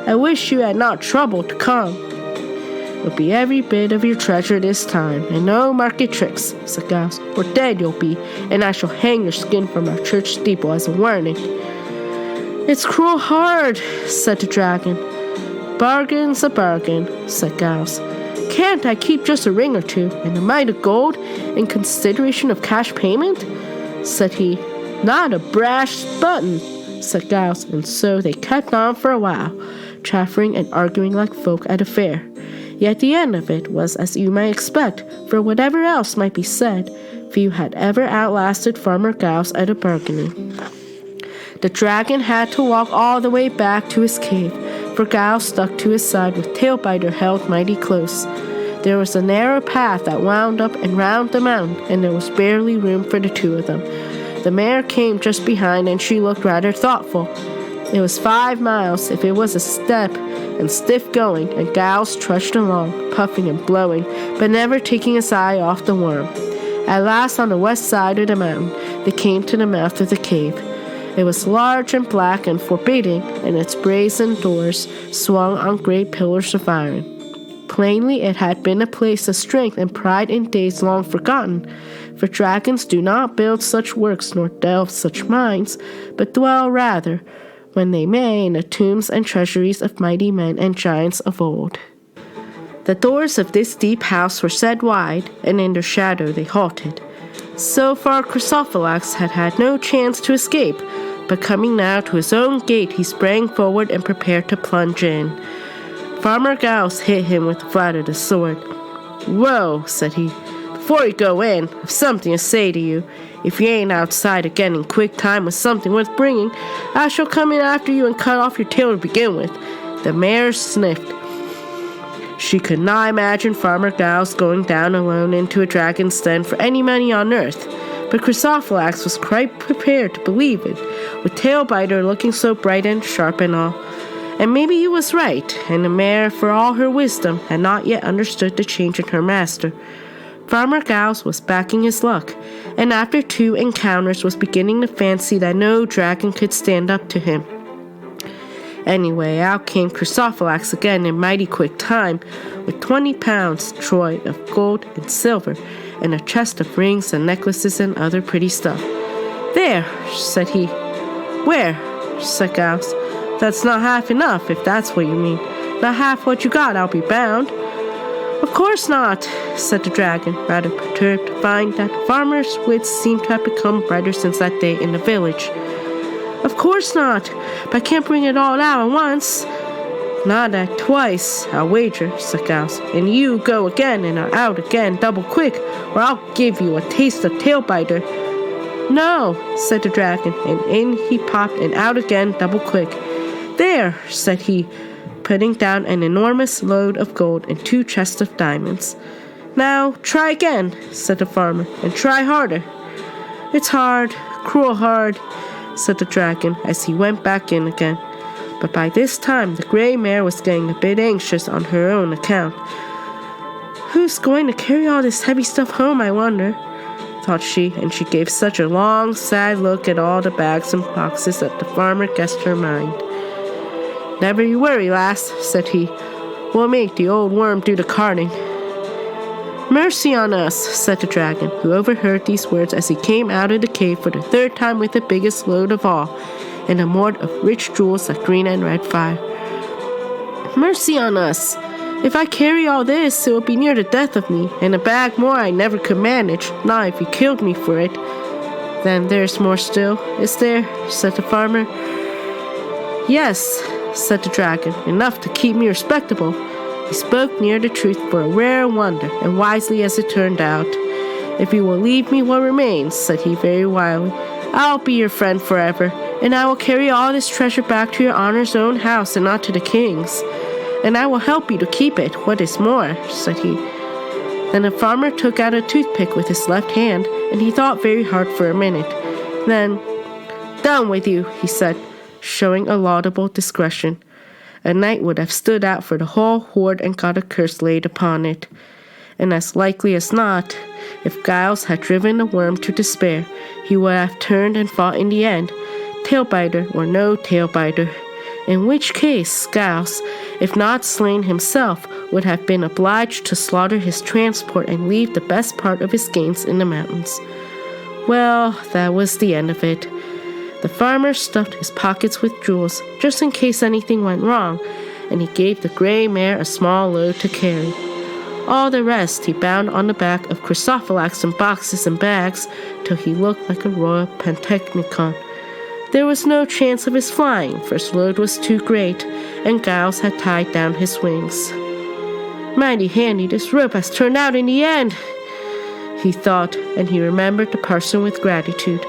Speaker 1: "I wish you had not troubled to come." "It'll be every bit of your treasure this time, and no market tricks," said Giles, "or dead you'll be, and I shall hang your skin from our church steeple as a warning." "It's cruel hard," said the dragon. "Bargain's a bargain," said Giles. "Can't I keep just a ring or two, and a mite of gold, in consideration of cash payment?" said he. "Not a brash button," said Giles, and so they kept on for a while, chaffering and arguing like folk at a fair. Yet the end of it was as you might expect, for whatever else might be said, few had ever outlasted Farmer Giles at a bargaining. The dragon had to walk all the way back to his cave, for Giles stuck to his side with Tailbiter held mighty close. There was a narrow path that wound up and round the mountain, and there was barely room for the two of them. The mare came just behind, and she looked rather thoughtful. It was 5 miles if it was a step,
Speaker 2: and stiff going, and Giles trudged along, puffing and blowing, but never taking his eye off the worm. At last, on the west side of the mountain, they came to the mouth of the cave. It was large and black and forbidding, and its brazen doors swung on great pillars of iron. Plainly, it had been a place of strength and pride in days long forgotten, for dragons do not build such works nor delve such mines, but dwell rather, when they may, in the tombs and treasuries of mighty men and giants of old. The doors of this deep house were set wide, and in their shadow they halted. So far Chrysophylax had had no chance to escape, but coming now to his own gate, he sprang forward and prepared to plunge in. Farmer Giles hit him with the flat of the sword. "Whoa," said he. "Before you go in, I've something to say to you. If you ain't outside again in quick time with something worth bringing, I shall come in after you and cut off your tail to begin with." The mare sniffed. She could not imagine Farmer Giles going down alone into a dragon's den for any money on earth, but Chrysophylax was quite prepared to believe it, with Tailbiter looking so bright and sharp and all. And maybe he was right, and the mare, for all her wisdom, had not yet understood the change in her master. Farmer Giles was backing his luck, and after 2 encounters was beginning to fancy that no dragon could stand up to him. Anyway, out came Chrysophylax again in mighty quick time, with 20 pounds troy of gold and silver, and a chest of rings and necklaces and other pretty stuff. "There," said he. "Where?" said Giles. "That's not half enough, if that's what you mean. Not half what you got, I'll be bound." "Of course not," said the dragon, rather perturbed to find that the farmer's wits seemed to have become brighter since that day in the village. "Of course not, but I can't bring it all out at once." "Not at twice, I'll wager," said Giles. "And you go again and out again double quick, or I'll give you a taste of Tailbiter." "No," said the dragon, and in he popped and out again double quick. "There," said he, putting down an enormous load of gold and 2 chests of diamonds. "Now try again," said the farmer, "and try harder." "It's hard, cruel hard," said the dragon as he went back in again. But by this time the gray mare was getting a bit anxious on her own account. "Who's going to carry all this heavy stuff home, I wonder?" thought she, and she gave such a long, sad look at all the bags and boxes that the farmer guessed her mind. "Never you worry, lass," said he. "We'll make the old worm do the carting." "Mercy on us," said the dragon, who overheard these words as he came out of the cave for the 3rd time with the biggest load of all, and a hoard of rich jewels like green and red fire. "Mercy on us! If I carry all this, it will be near the death of me, and a bag more I never could manage, not if you killed me for it." "Then there's more still, is there?" said the farmer. "Yes," said the dragon, "enough to keep me respectable." He spoke near the truth for a rare wonder, and wisely as it turned out. "If you will leave me what remains," said he very wildly, "I'll be your friend forever, and I will carry all this treasure back to your honor's own house and not to the king's. And I will help you to keep it, what is more," said he. Then the farmer took out a toothpick with his left hand, and he thought very hard for a minute. Then, "Down with you," he said, showing a laudable discretion. A knight would have stood out for the whole hoard and got a curse laid upon it. And as likely as not, if Giles had driven the worm to despair, he would have turned and fought in the end, Tailbiter or no Tailbiter. In which case, Giles, if not slain himself, would have been obliged to slaughter his transport and leave the best part of his gains in the mountains. Well, that was the end of it. The farmer stuffed his pockets with jewels, just in case anything went wrong, and he gave the gray mare a small load to carry. All the rest he bound on the back of Chrysophylax in boxes and bags, till he looked like a royal pantechnicon. There was no chance of his flying, for his load was too great, and Giles had tied down his wings. "Mighty handy this rope has turned out in the end," he thought, and he remembered the parson with gratitude.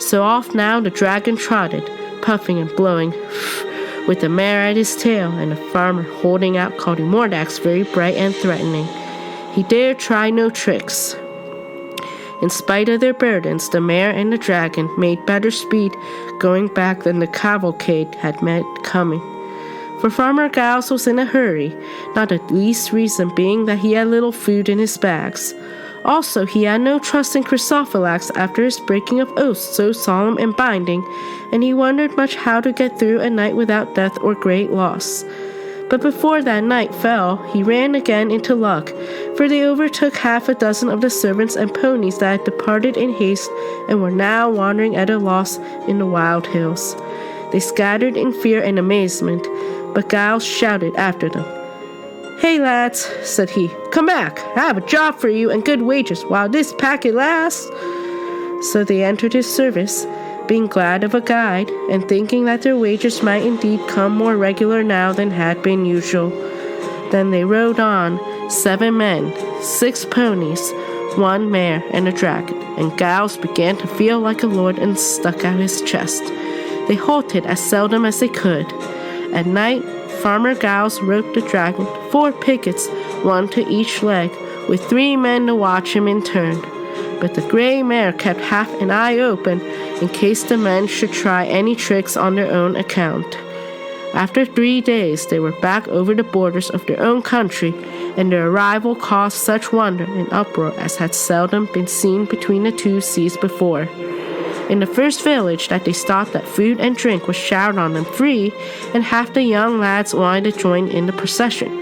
Speaker 2: So off now the dragon trotted, puffing and blowing, with the mare at his tail, and the farmer holding out Quasimodox very bright and threatening. He dared try no tricks. In spite of their burdens, the mare and the dragon made better speed going back than the cavalcade had met coming. For Farmer Giles was in a hurry, not the least reason being that he had little food in his bags. Also, he had no trust in Chrysophylax after his breaking of oaths so solemn and binding, and he wondered much how to get through a night without death or great loss. But before that night fell, he ran again into luck, for they overtook half a dozen of the servants and ponies that had departed in haste and were now wandering at a loss in the wild hills. They scattered in fear and amazement, but Giles shouted after them. "Hey, lads," said he, "come back. I have a job for you and good wages while this packet lasts." So they entered his service, being glad of a guide, and thinking that their wages might indeed come more regular now than had been usual. Then they rode on, 7 men, 6 ponies, 1 mare, and a dragon, and Giles began to feel like a lord and stuck out his chest. They halted as seldom as they could. At night, Farmer Giles roped the dragon, 4 pickets, 1 to each leg, with 3 men to watch him in turn. But the gray mare kept half an eye open in case the men should try any tricks on their own account. After 3 days, they were back over the borders of their own country, and their arrival caused such wonder and uproar as had seldom been seen between the 2 seas before. In the first village that they stopped at, food and drink was showered on them free, and half the young lads wanted to join in the procession.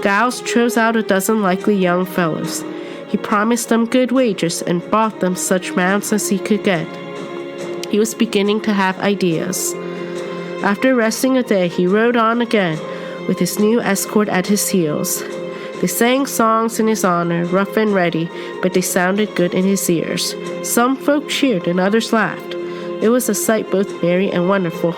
Speaker 2: Giles chose out a dozen likely young fellows. He promised them good wages and bought them such mounts as he could get. He was beginning to have ideas. After resting a day, he rode on again, with his new escort at his heels. They sang songs in his honor, rough and ready, but they sounded good in his ears. Some folk cheered and others laughed. It was a sight both merry and wonderful.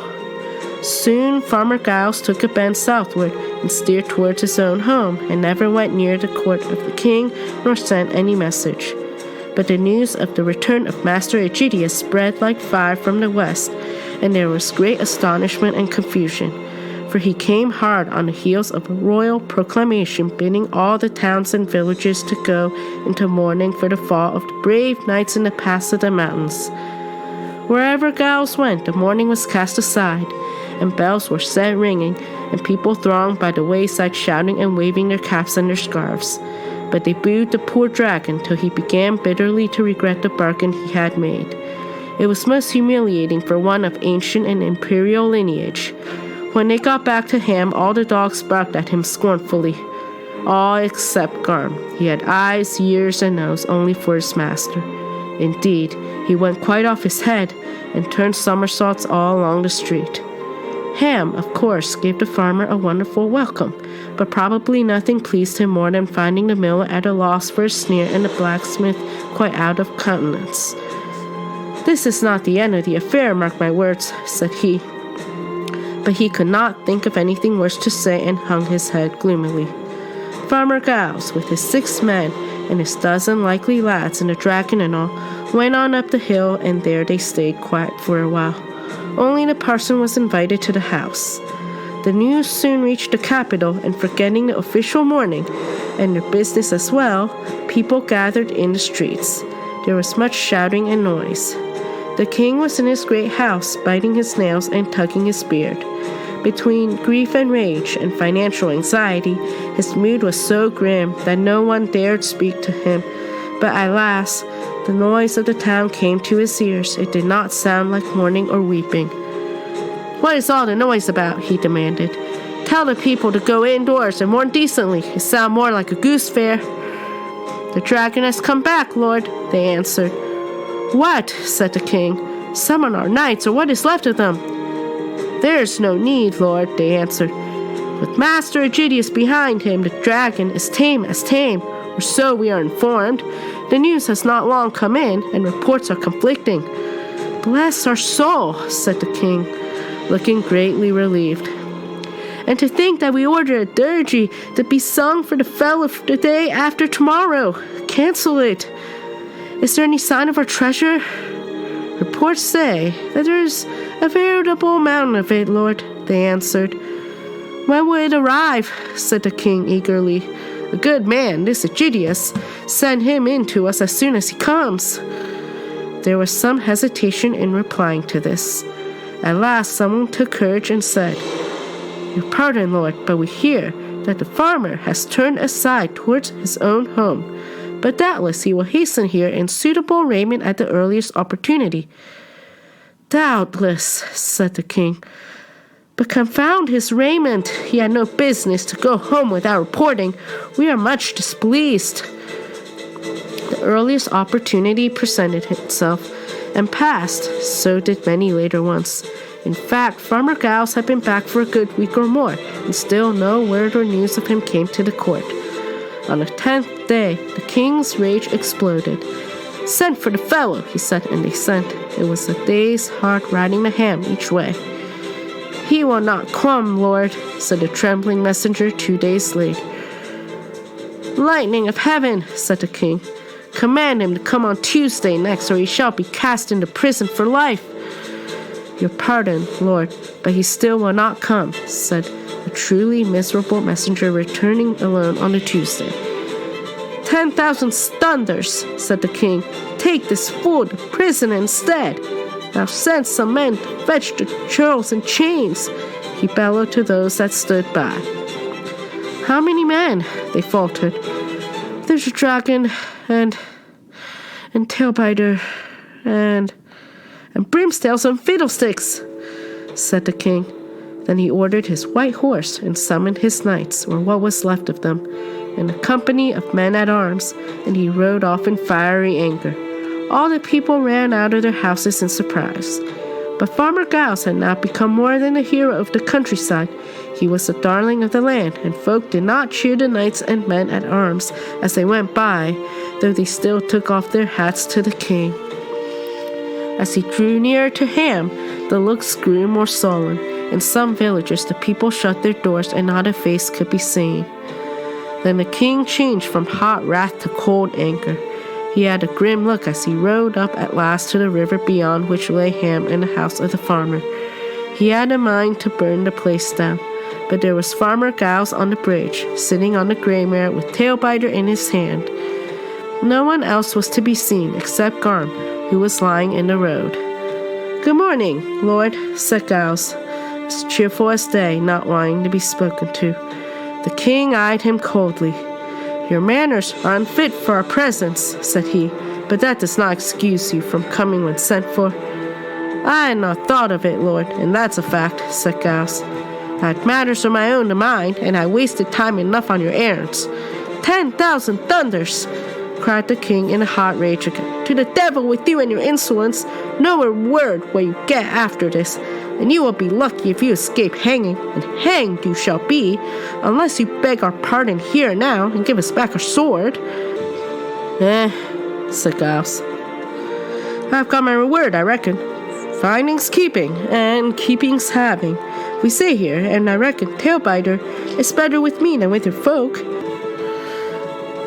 Speaker 2: Soon Farmer Giles took a bend southward and steered towards his own home, and never went near the court of the king nor sent any message. But the news of the return of Master Aegidius spread like fire from the west, and there was great astonishment and confusion, for he came hard on the heels of a royal proclamation bidding all the towns and villages to go into mourning for the fall of the brave knights in the pass of the mountains. Wherever Giles went, the mourning was cast aside, and bells were set ringing, and people thronged by the wayside shouting and waving their caps and their scarves. But they booed the poor dragon till he began bitterly to regret the bargain he had made. It was most humiliating for one of ancient and imperial lineage. When they got back to Ham, all the dogs barked at him scornfully. All except Garm. He had eyes, ears, and nose only for his master. Indeed, he went quite off his head and turned somersaults all along the street. Ham, of course, gave the farmer a wonderful welcome, but probably nothing pleased him more than finding the miller at a loss for a sneer and the blacksmith quite out of countenance. "This is not the end of the affair, mark my words," said he. But he could not think of anything worse to say and hung his head gloomily. Farmer Giles, with his 6 men and his dozen likely lads and a dragon and all, went on up the hill, and there they stayed quiet for a while. Only the parson was invited to the house. The news soon reached the capital, and forgetting the official mourning and their business as well, people gathered in the streets. There was much shouting and noise. The king was in his great house, biting his nails and tugging his beard. Between grief and rage and financial anxiety, his mood was so grim that no one dared speak to him. But alas, the noise of the town came to his ears. It did not sound like mourning or weeping. "What is all the noise about?" he demanded. "Tell the people to go indoors and mourn decently. It sounds more like a goose fair." "The dragon has come back, lord," they answered. "What?" said the king. "Summon our knights, or what is left of them." "There is no need, lord," they answered. "With Master Aegidius behind him, the dragon is tame as tame, or so we are informed. The news has not long come in, and reports are conflicting." "Bless our soul," said the king, looking greatly relieved. "And to think that we ordered a dirge to be sung for the fell of the day after tomorrow. Cancel it. Is there any sign of our treasure?" "Reports say that there is a veritable mountain of it, lord," they answered. "When will it arrive?" said the king eagerly. "A good man, this Aegidius. Send him in to us as soon as he comes." There was some hesitation in replying to this. At last someone took courage and said, "Your pardon, Lord, but we hear that the farmer has turned aside towards his own home. But doubtless he will hasten here in suitable raiment at the earliest opportunity." "Doubtless," said the king. "But confound his raiment! He had no business to go home without reporting. We are much displeased." The earliest opportunity presented itself and passed. So did many later ones. In fact, Farmer Giles had been back for a good week or more, and still no word or news of him came to the court. On the 10th day, the king's rage exploded. "Send for the fellow," he said, and they sent. It was a day's hard riding the ham each way. "He will not come, Lord," said the trembling messenger 2 days late. "Lightning of heaven," said the king, "command him to come on Tuesday next, or he shall be cast into prison for life." "Your pardon, Lord, but he still will not come," said a truly miserable messenger returning alone on a Tuesday. 10,000 thunders," said the king. "Take this fool to prison instead. Now send some men to fetch the churls and chains," he bellowed to those that stood by. "How many men?" they faltered. "There's a dragon and tailbiter and brimstails and fiddlesticks," said the king. Then he ordered his white horse and summoned his knights, or what was left of them, and a company of men-at-arms, and he rode off in fiery anger. All the people ran out of their houses in surprise. But Farmer Giles had now become more than a hero of the countryside. He was the darling of the land, and folk did not cheer the knights and men-at-arms as they went by, though they still took off their hats to the king. As he drew nearer to Ham, the looks grew more sullen. In some villages, the people shut their doors and not a face could be seen. Then the king changed from hot wrath to cold anger. He had a grim look as he rode up at last to the river beyond which lay Ham and the house of the farmer. He had a mind to burn the place down, but there was Farmer Giles on the bridge, sitting on the gray mare with Tailbiter in his hand. No one else was to be seen except Garm, who was lying in the road. "Good morning, Lord," said Giles, as cheerful as day, not wanting to be spoken to. The king eyed him coldly. "Your manners are unfit for our presence," said he, "but that does not excuse you from coming when sent for." "I had not thought of it, Lord, and that's a fact," said Giles. "I had matters of my own to mind, and I wasted time enough on your errands." 10,000 thunders!" cried the king in a hot rage again. "To the devil with you and your insolence! Know a word where you get after this, and you will be lucky if you escape hanging, and hanged you shall be, unless you beg our pardon here now and give us back our sword." Said Giles. "I've got my reward, I reckon. Finding's keeping, and keeping's having. We say here, and I reckon Tailbiter is better with me than with your folk.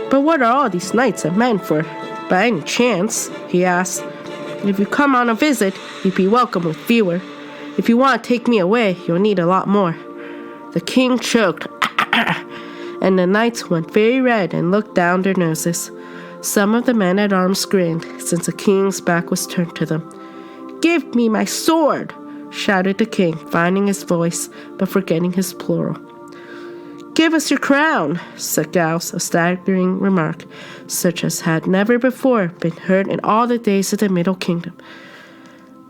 Speaker 2: But what are all these knights and men for, by any chance?" he asked. "If you come on a visit, you'd be welcome with fewer. If you want to take me away, you'll need a lot more." The king choked, and the knights went very red and looked down their noses. Some of the men-at-arms grinned, since the king's back was turned to them. "Give me my sword!" shouted the king, finding his voice, but forgetting his plural. "Give us your crown," said Giles, a staggering remark, such as had never before been heard in all the days of the Middle Kingdom.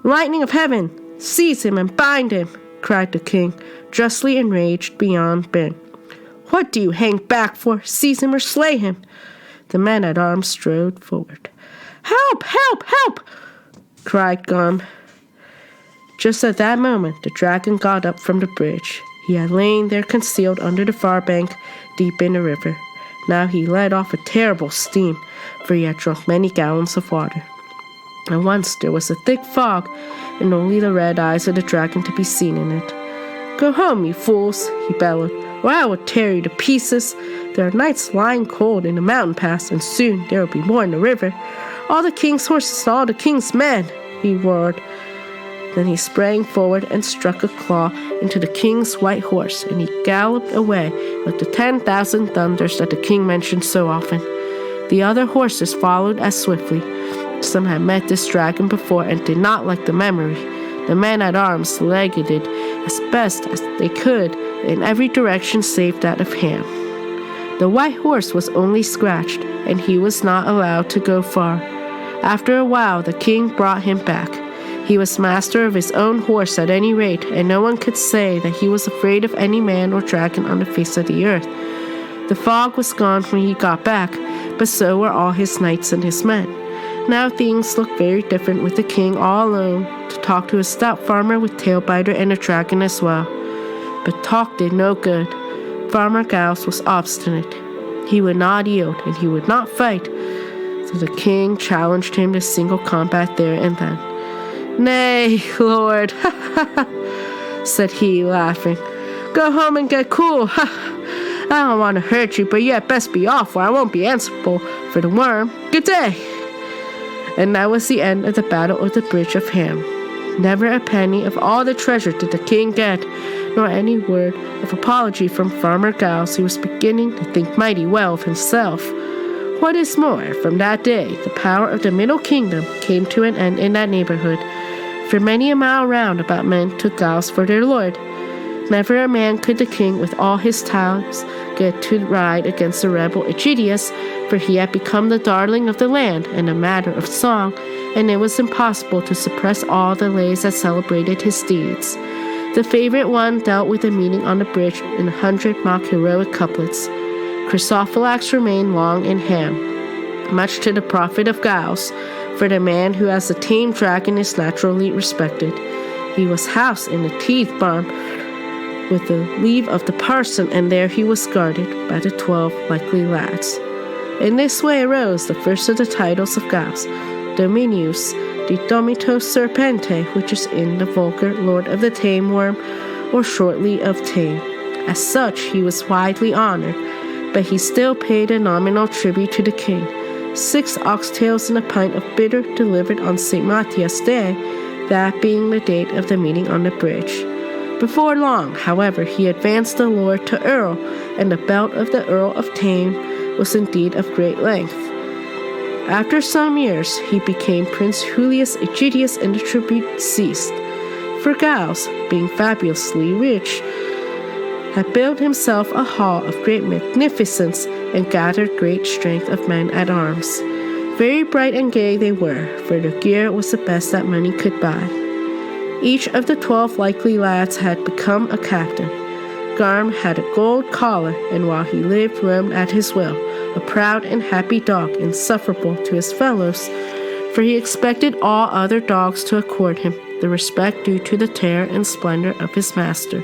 Speaker 2: "Lightning of heaven, seize him and bind him!" cried the king, justly enraged beyond bearing. "What do you hang back for? Seize him or slay him!" The men-at-arms strode forward. "Help! Help! Help!" cried Gum. Just at that moment, the dragon got up from the bridge. He had lain there concealed under the far bank, deep in the river. Now he let off a terrible steam, for he had drunk many gallons of water. And once there was a thick fog, and only the red eyes of the dragon to be seen in it. "Go home, you fools," he bellowed, "or I will tear you to pieces. There are knights lying cold in the mountain pass, and soon there will be more in the river. All the king's horses and all the king's men," he roared. Then he sprang forward and struck a claw into the king's white horse, and he galloped away with the 10,000 thunders that the king mentioned so often. The other horses followed as swiftly. Some had met this dragon before and did not like the memory. The men-at-arms legged as best as they could in every direction save that of Ham. The white horse was only scratched, and he was not allowed to go far. After a while, the king brought him back. He was master of his own horse at any rate, and no one could say that he was afraid of any man or dragon on the face of the earth. The fog was gone when he got back, but so were all his knights and his men. Now things looked very different with the king all alone to talk to a stout farmer with Tailbiter and a dragon as well. But talk did no good. Farmer Giles was obstinate. He would not yield, and he would not fight. So the king challenged him to single combat there and then. "Nay, lord," said he, laughing. "Go home and get cool. I don't want to hurt you, but you had best be off, or I won't be answerable for the worm. Good day." And that was the end of the Battle of the Bridge of Ham. Never a penny of all the treasure did the king get, nor any word of apology from Farmer Giles, who was beginning to think mighty well of himself. What is more, from that day, the power of the Middle Kingdom came to an end in that neighborhood. For many a mile round about men took Giles for their lord. Never a man could the king with all his talents get to ride against the rebel Egidius, for he had become the darling of the land and a matter of song, and it was impossible to suppress all the lays that celebrated his deeds. The favorite one dealt with the meeting on the bridge in 100 mock heroic couplets. Chrysophylax remained long in Ham, much to the profit of Giles, for the man who has a tame dragon is naturally respected. He was housed in the teeth barn with the leave of the parson, and there he was guarded by the 12 likely lads. In this way arose the first of the titles of Giles, Dominius de Domito Serpente, which is in the vulgar Lord of the Tame Worm, or shortly of Tame. As such, he was widely honored, but he still paid a nominal tribute to the king, 6 oxtails and a pint of bitter delivered on St. Matthias Day, that being the date of the meeting on the bridge. Before long, however, he advanced the lord to Earl, and the belt of the Earl of Tame was indeed of great length. After some years, he became Prince Julius Egidius, and the tribute ceased. For Giles, being fabulously rich, had built himself a hall of great magnificence and gathered great strength of men at arms. Very bright and gay they were, for their gear was the best that money could buy. Each of the 12 likely lads had become a captain. Garm had a gold collar, and while he lived roamed at his will, a proud and happy dog, insufferable to his fellows, for he expected all other dogs to accord him the respect due to the terror and splendor of his master.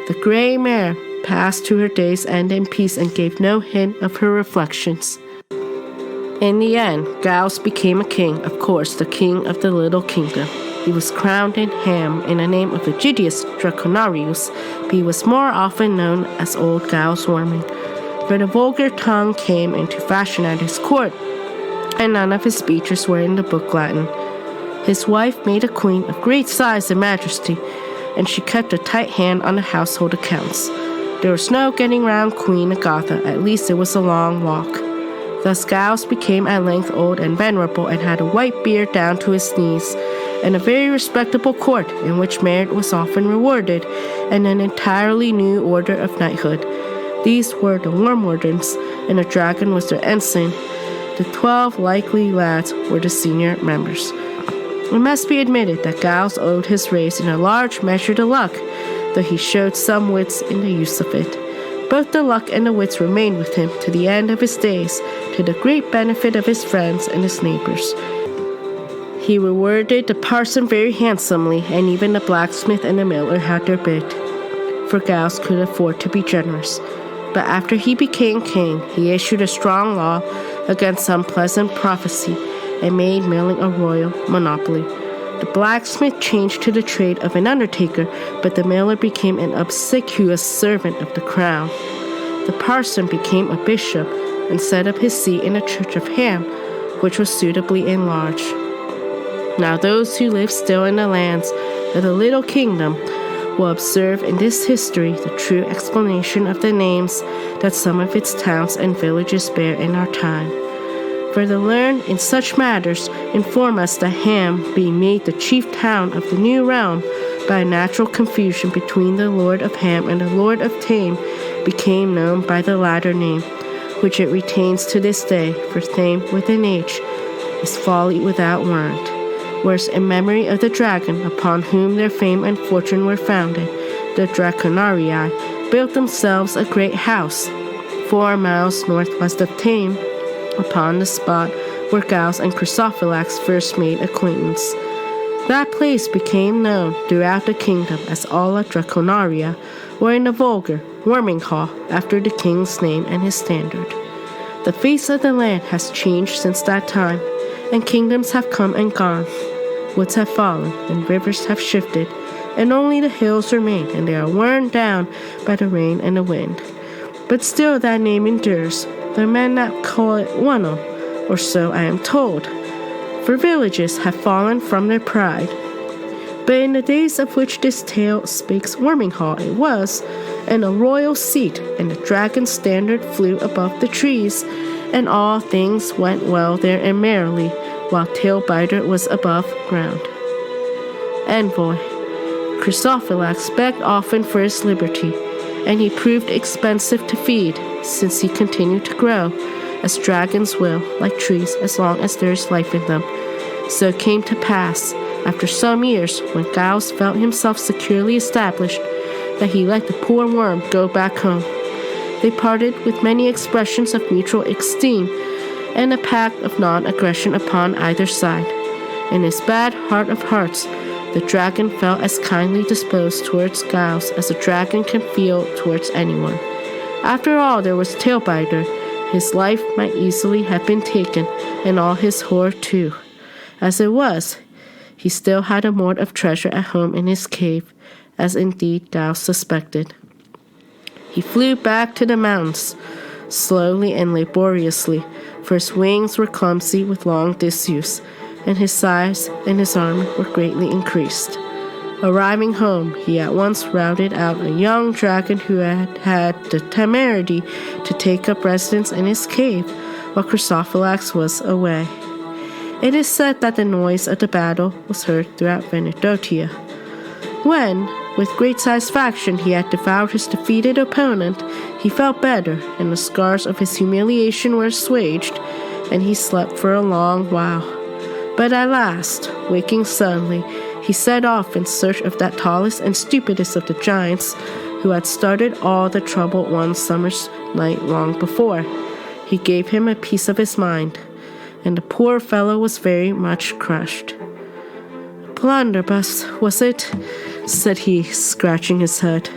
Speaker 2: The gray mare passed to her day's end in peace and gave no hint of her reflections. In the end, Giles became a king, of course, the king of the little kingdom. He was crowned in Ham in the name of Egidius Draconarius, but he was more often known as Old Giles Warming, for the vulgar tongue came into fashion at his court, and none of his speeches were in the book Latin. His wife made a queen of great size and majesty, and she kept a tight hand on the household accounts. There was no getting round Queen Agatha, at least it was a long walk. Thus Giles became at length old and venerable, and had a white beard down to his knees, and a very respectable court, in which merit was often rewarded, and an entirely new order of knighthood. These were the Wormwardens, and a dragon was their ensign. The 12 likely lads were the senior members. It must be admitted that Giles owed his race in a large measure to luck, though he showed some wits in the use of it. Both the luck and the wits remained with him to the end of his days, to the great benefit of his friends and his neighbors. He rewarded the parson very handsomely, and even the blacksmith and the miller had their bit, for Giles could afford to be generous. But after he became king, he issued a strong law against unpleasant prophecy, and made milling a royal monopoly. The blacksmith changed to the trade of an undertaker, but the miller became an obsequious servant of the crown. The parson became a bishop, and set up his seat in the church of Ham, which was suitably enlarged. Now those who live still in the lands of the little kingdom will observe in this history the true explanation of the names that some of its towns and villages bear in our time. For the learned in such matters inform us that Ham, being made the chief town of the new realm, by natural confusion between the Lord of Ham and the Lord of Tame, became known by the latter name, which it retains to this day, for Thame with an H is folly without warrant. Whereas in memory of the dragon upon whom their fame and fortune were founded, the Draconarii built themselves a great house 4 miles northwest of Thame, upon the spot where Giles and Chrysophylax first made acquaintance. That place became known throughout the kingdom as Alla Draconaria, or in the vulgar, Warming Hall, after the king's name and his standard. The face of the land has changed since that time, and kingdoms have come and gone. Woods have fallen, and rivers have shifted, and only the hills remain, and they are worn down by the rain and the wind. But still that name endures, though men now call it Wano, or so I am told, for villages have fallen from their pride. But in the days of which this tale speaks, Warming Hall it was, and a royal seat, and the dragon's standard flew above the trees, and all things went well there and merrily, while Tailbiter was above ground. Envoy. Chrysophylax begged often for his liberty, and he proved expensive to feed, since he continued to grow, as dragons will, like trees, as long as there is life in them. So it came to pass, after some years, when Giles felt himself securely established, that he let the poor worm go back home. They parted with many expressions of mutual esteem, and a pact of non-aggression upon either side. In his bad heart of hearts, the dragon felt as kindly disposed towards Giles as a dragon can feel towards anyone. After all, there was Tailbiter. His life might easily have been taken, and all his hoard too. As it was, he still had a hoard of treasure at home in his cave, as indeed Giles suspected. He flew back to the mountains, slowly and laboriously, for his wings were clumsy with long disuse, and his size and his armor were greatly increased. Arriving home, he at once routed out a young dragon who had the temerity to take up residence in his cave while Chrysophylax was away. It is said that the noise of the battle was heard throughout Venedotia. When, with great satisfaction, he had devoured his defeated opponent, he felt better, and the scars of his humiliation were assuaged, and he slept for a long while. But at last, waking suddenly, he set off in search of that tallest and stupidest of the giants, who had started all the trouble one summer's night long before. He gave him a piece of his mind, and the poor fellow was very much crushed. "Blunderbuss, was it?" said he, scratching his head.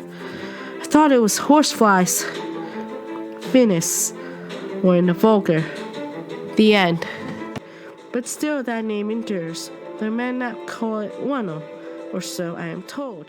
Speaker 2: "I thought it was horseflies." Finis, or in the vulgar, the end. But still that name endures, though men now call it Wano, or so I am told.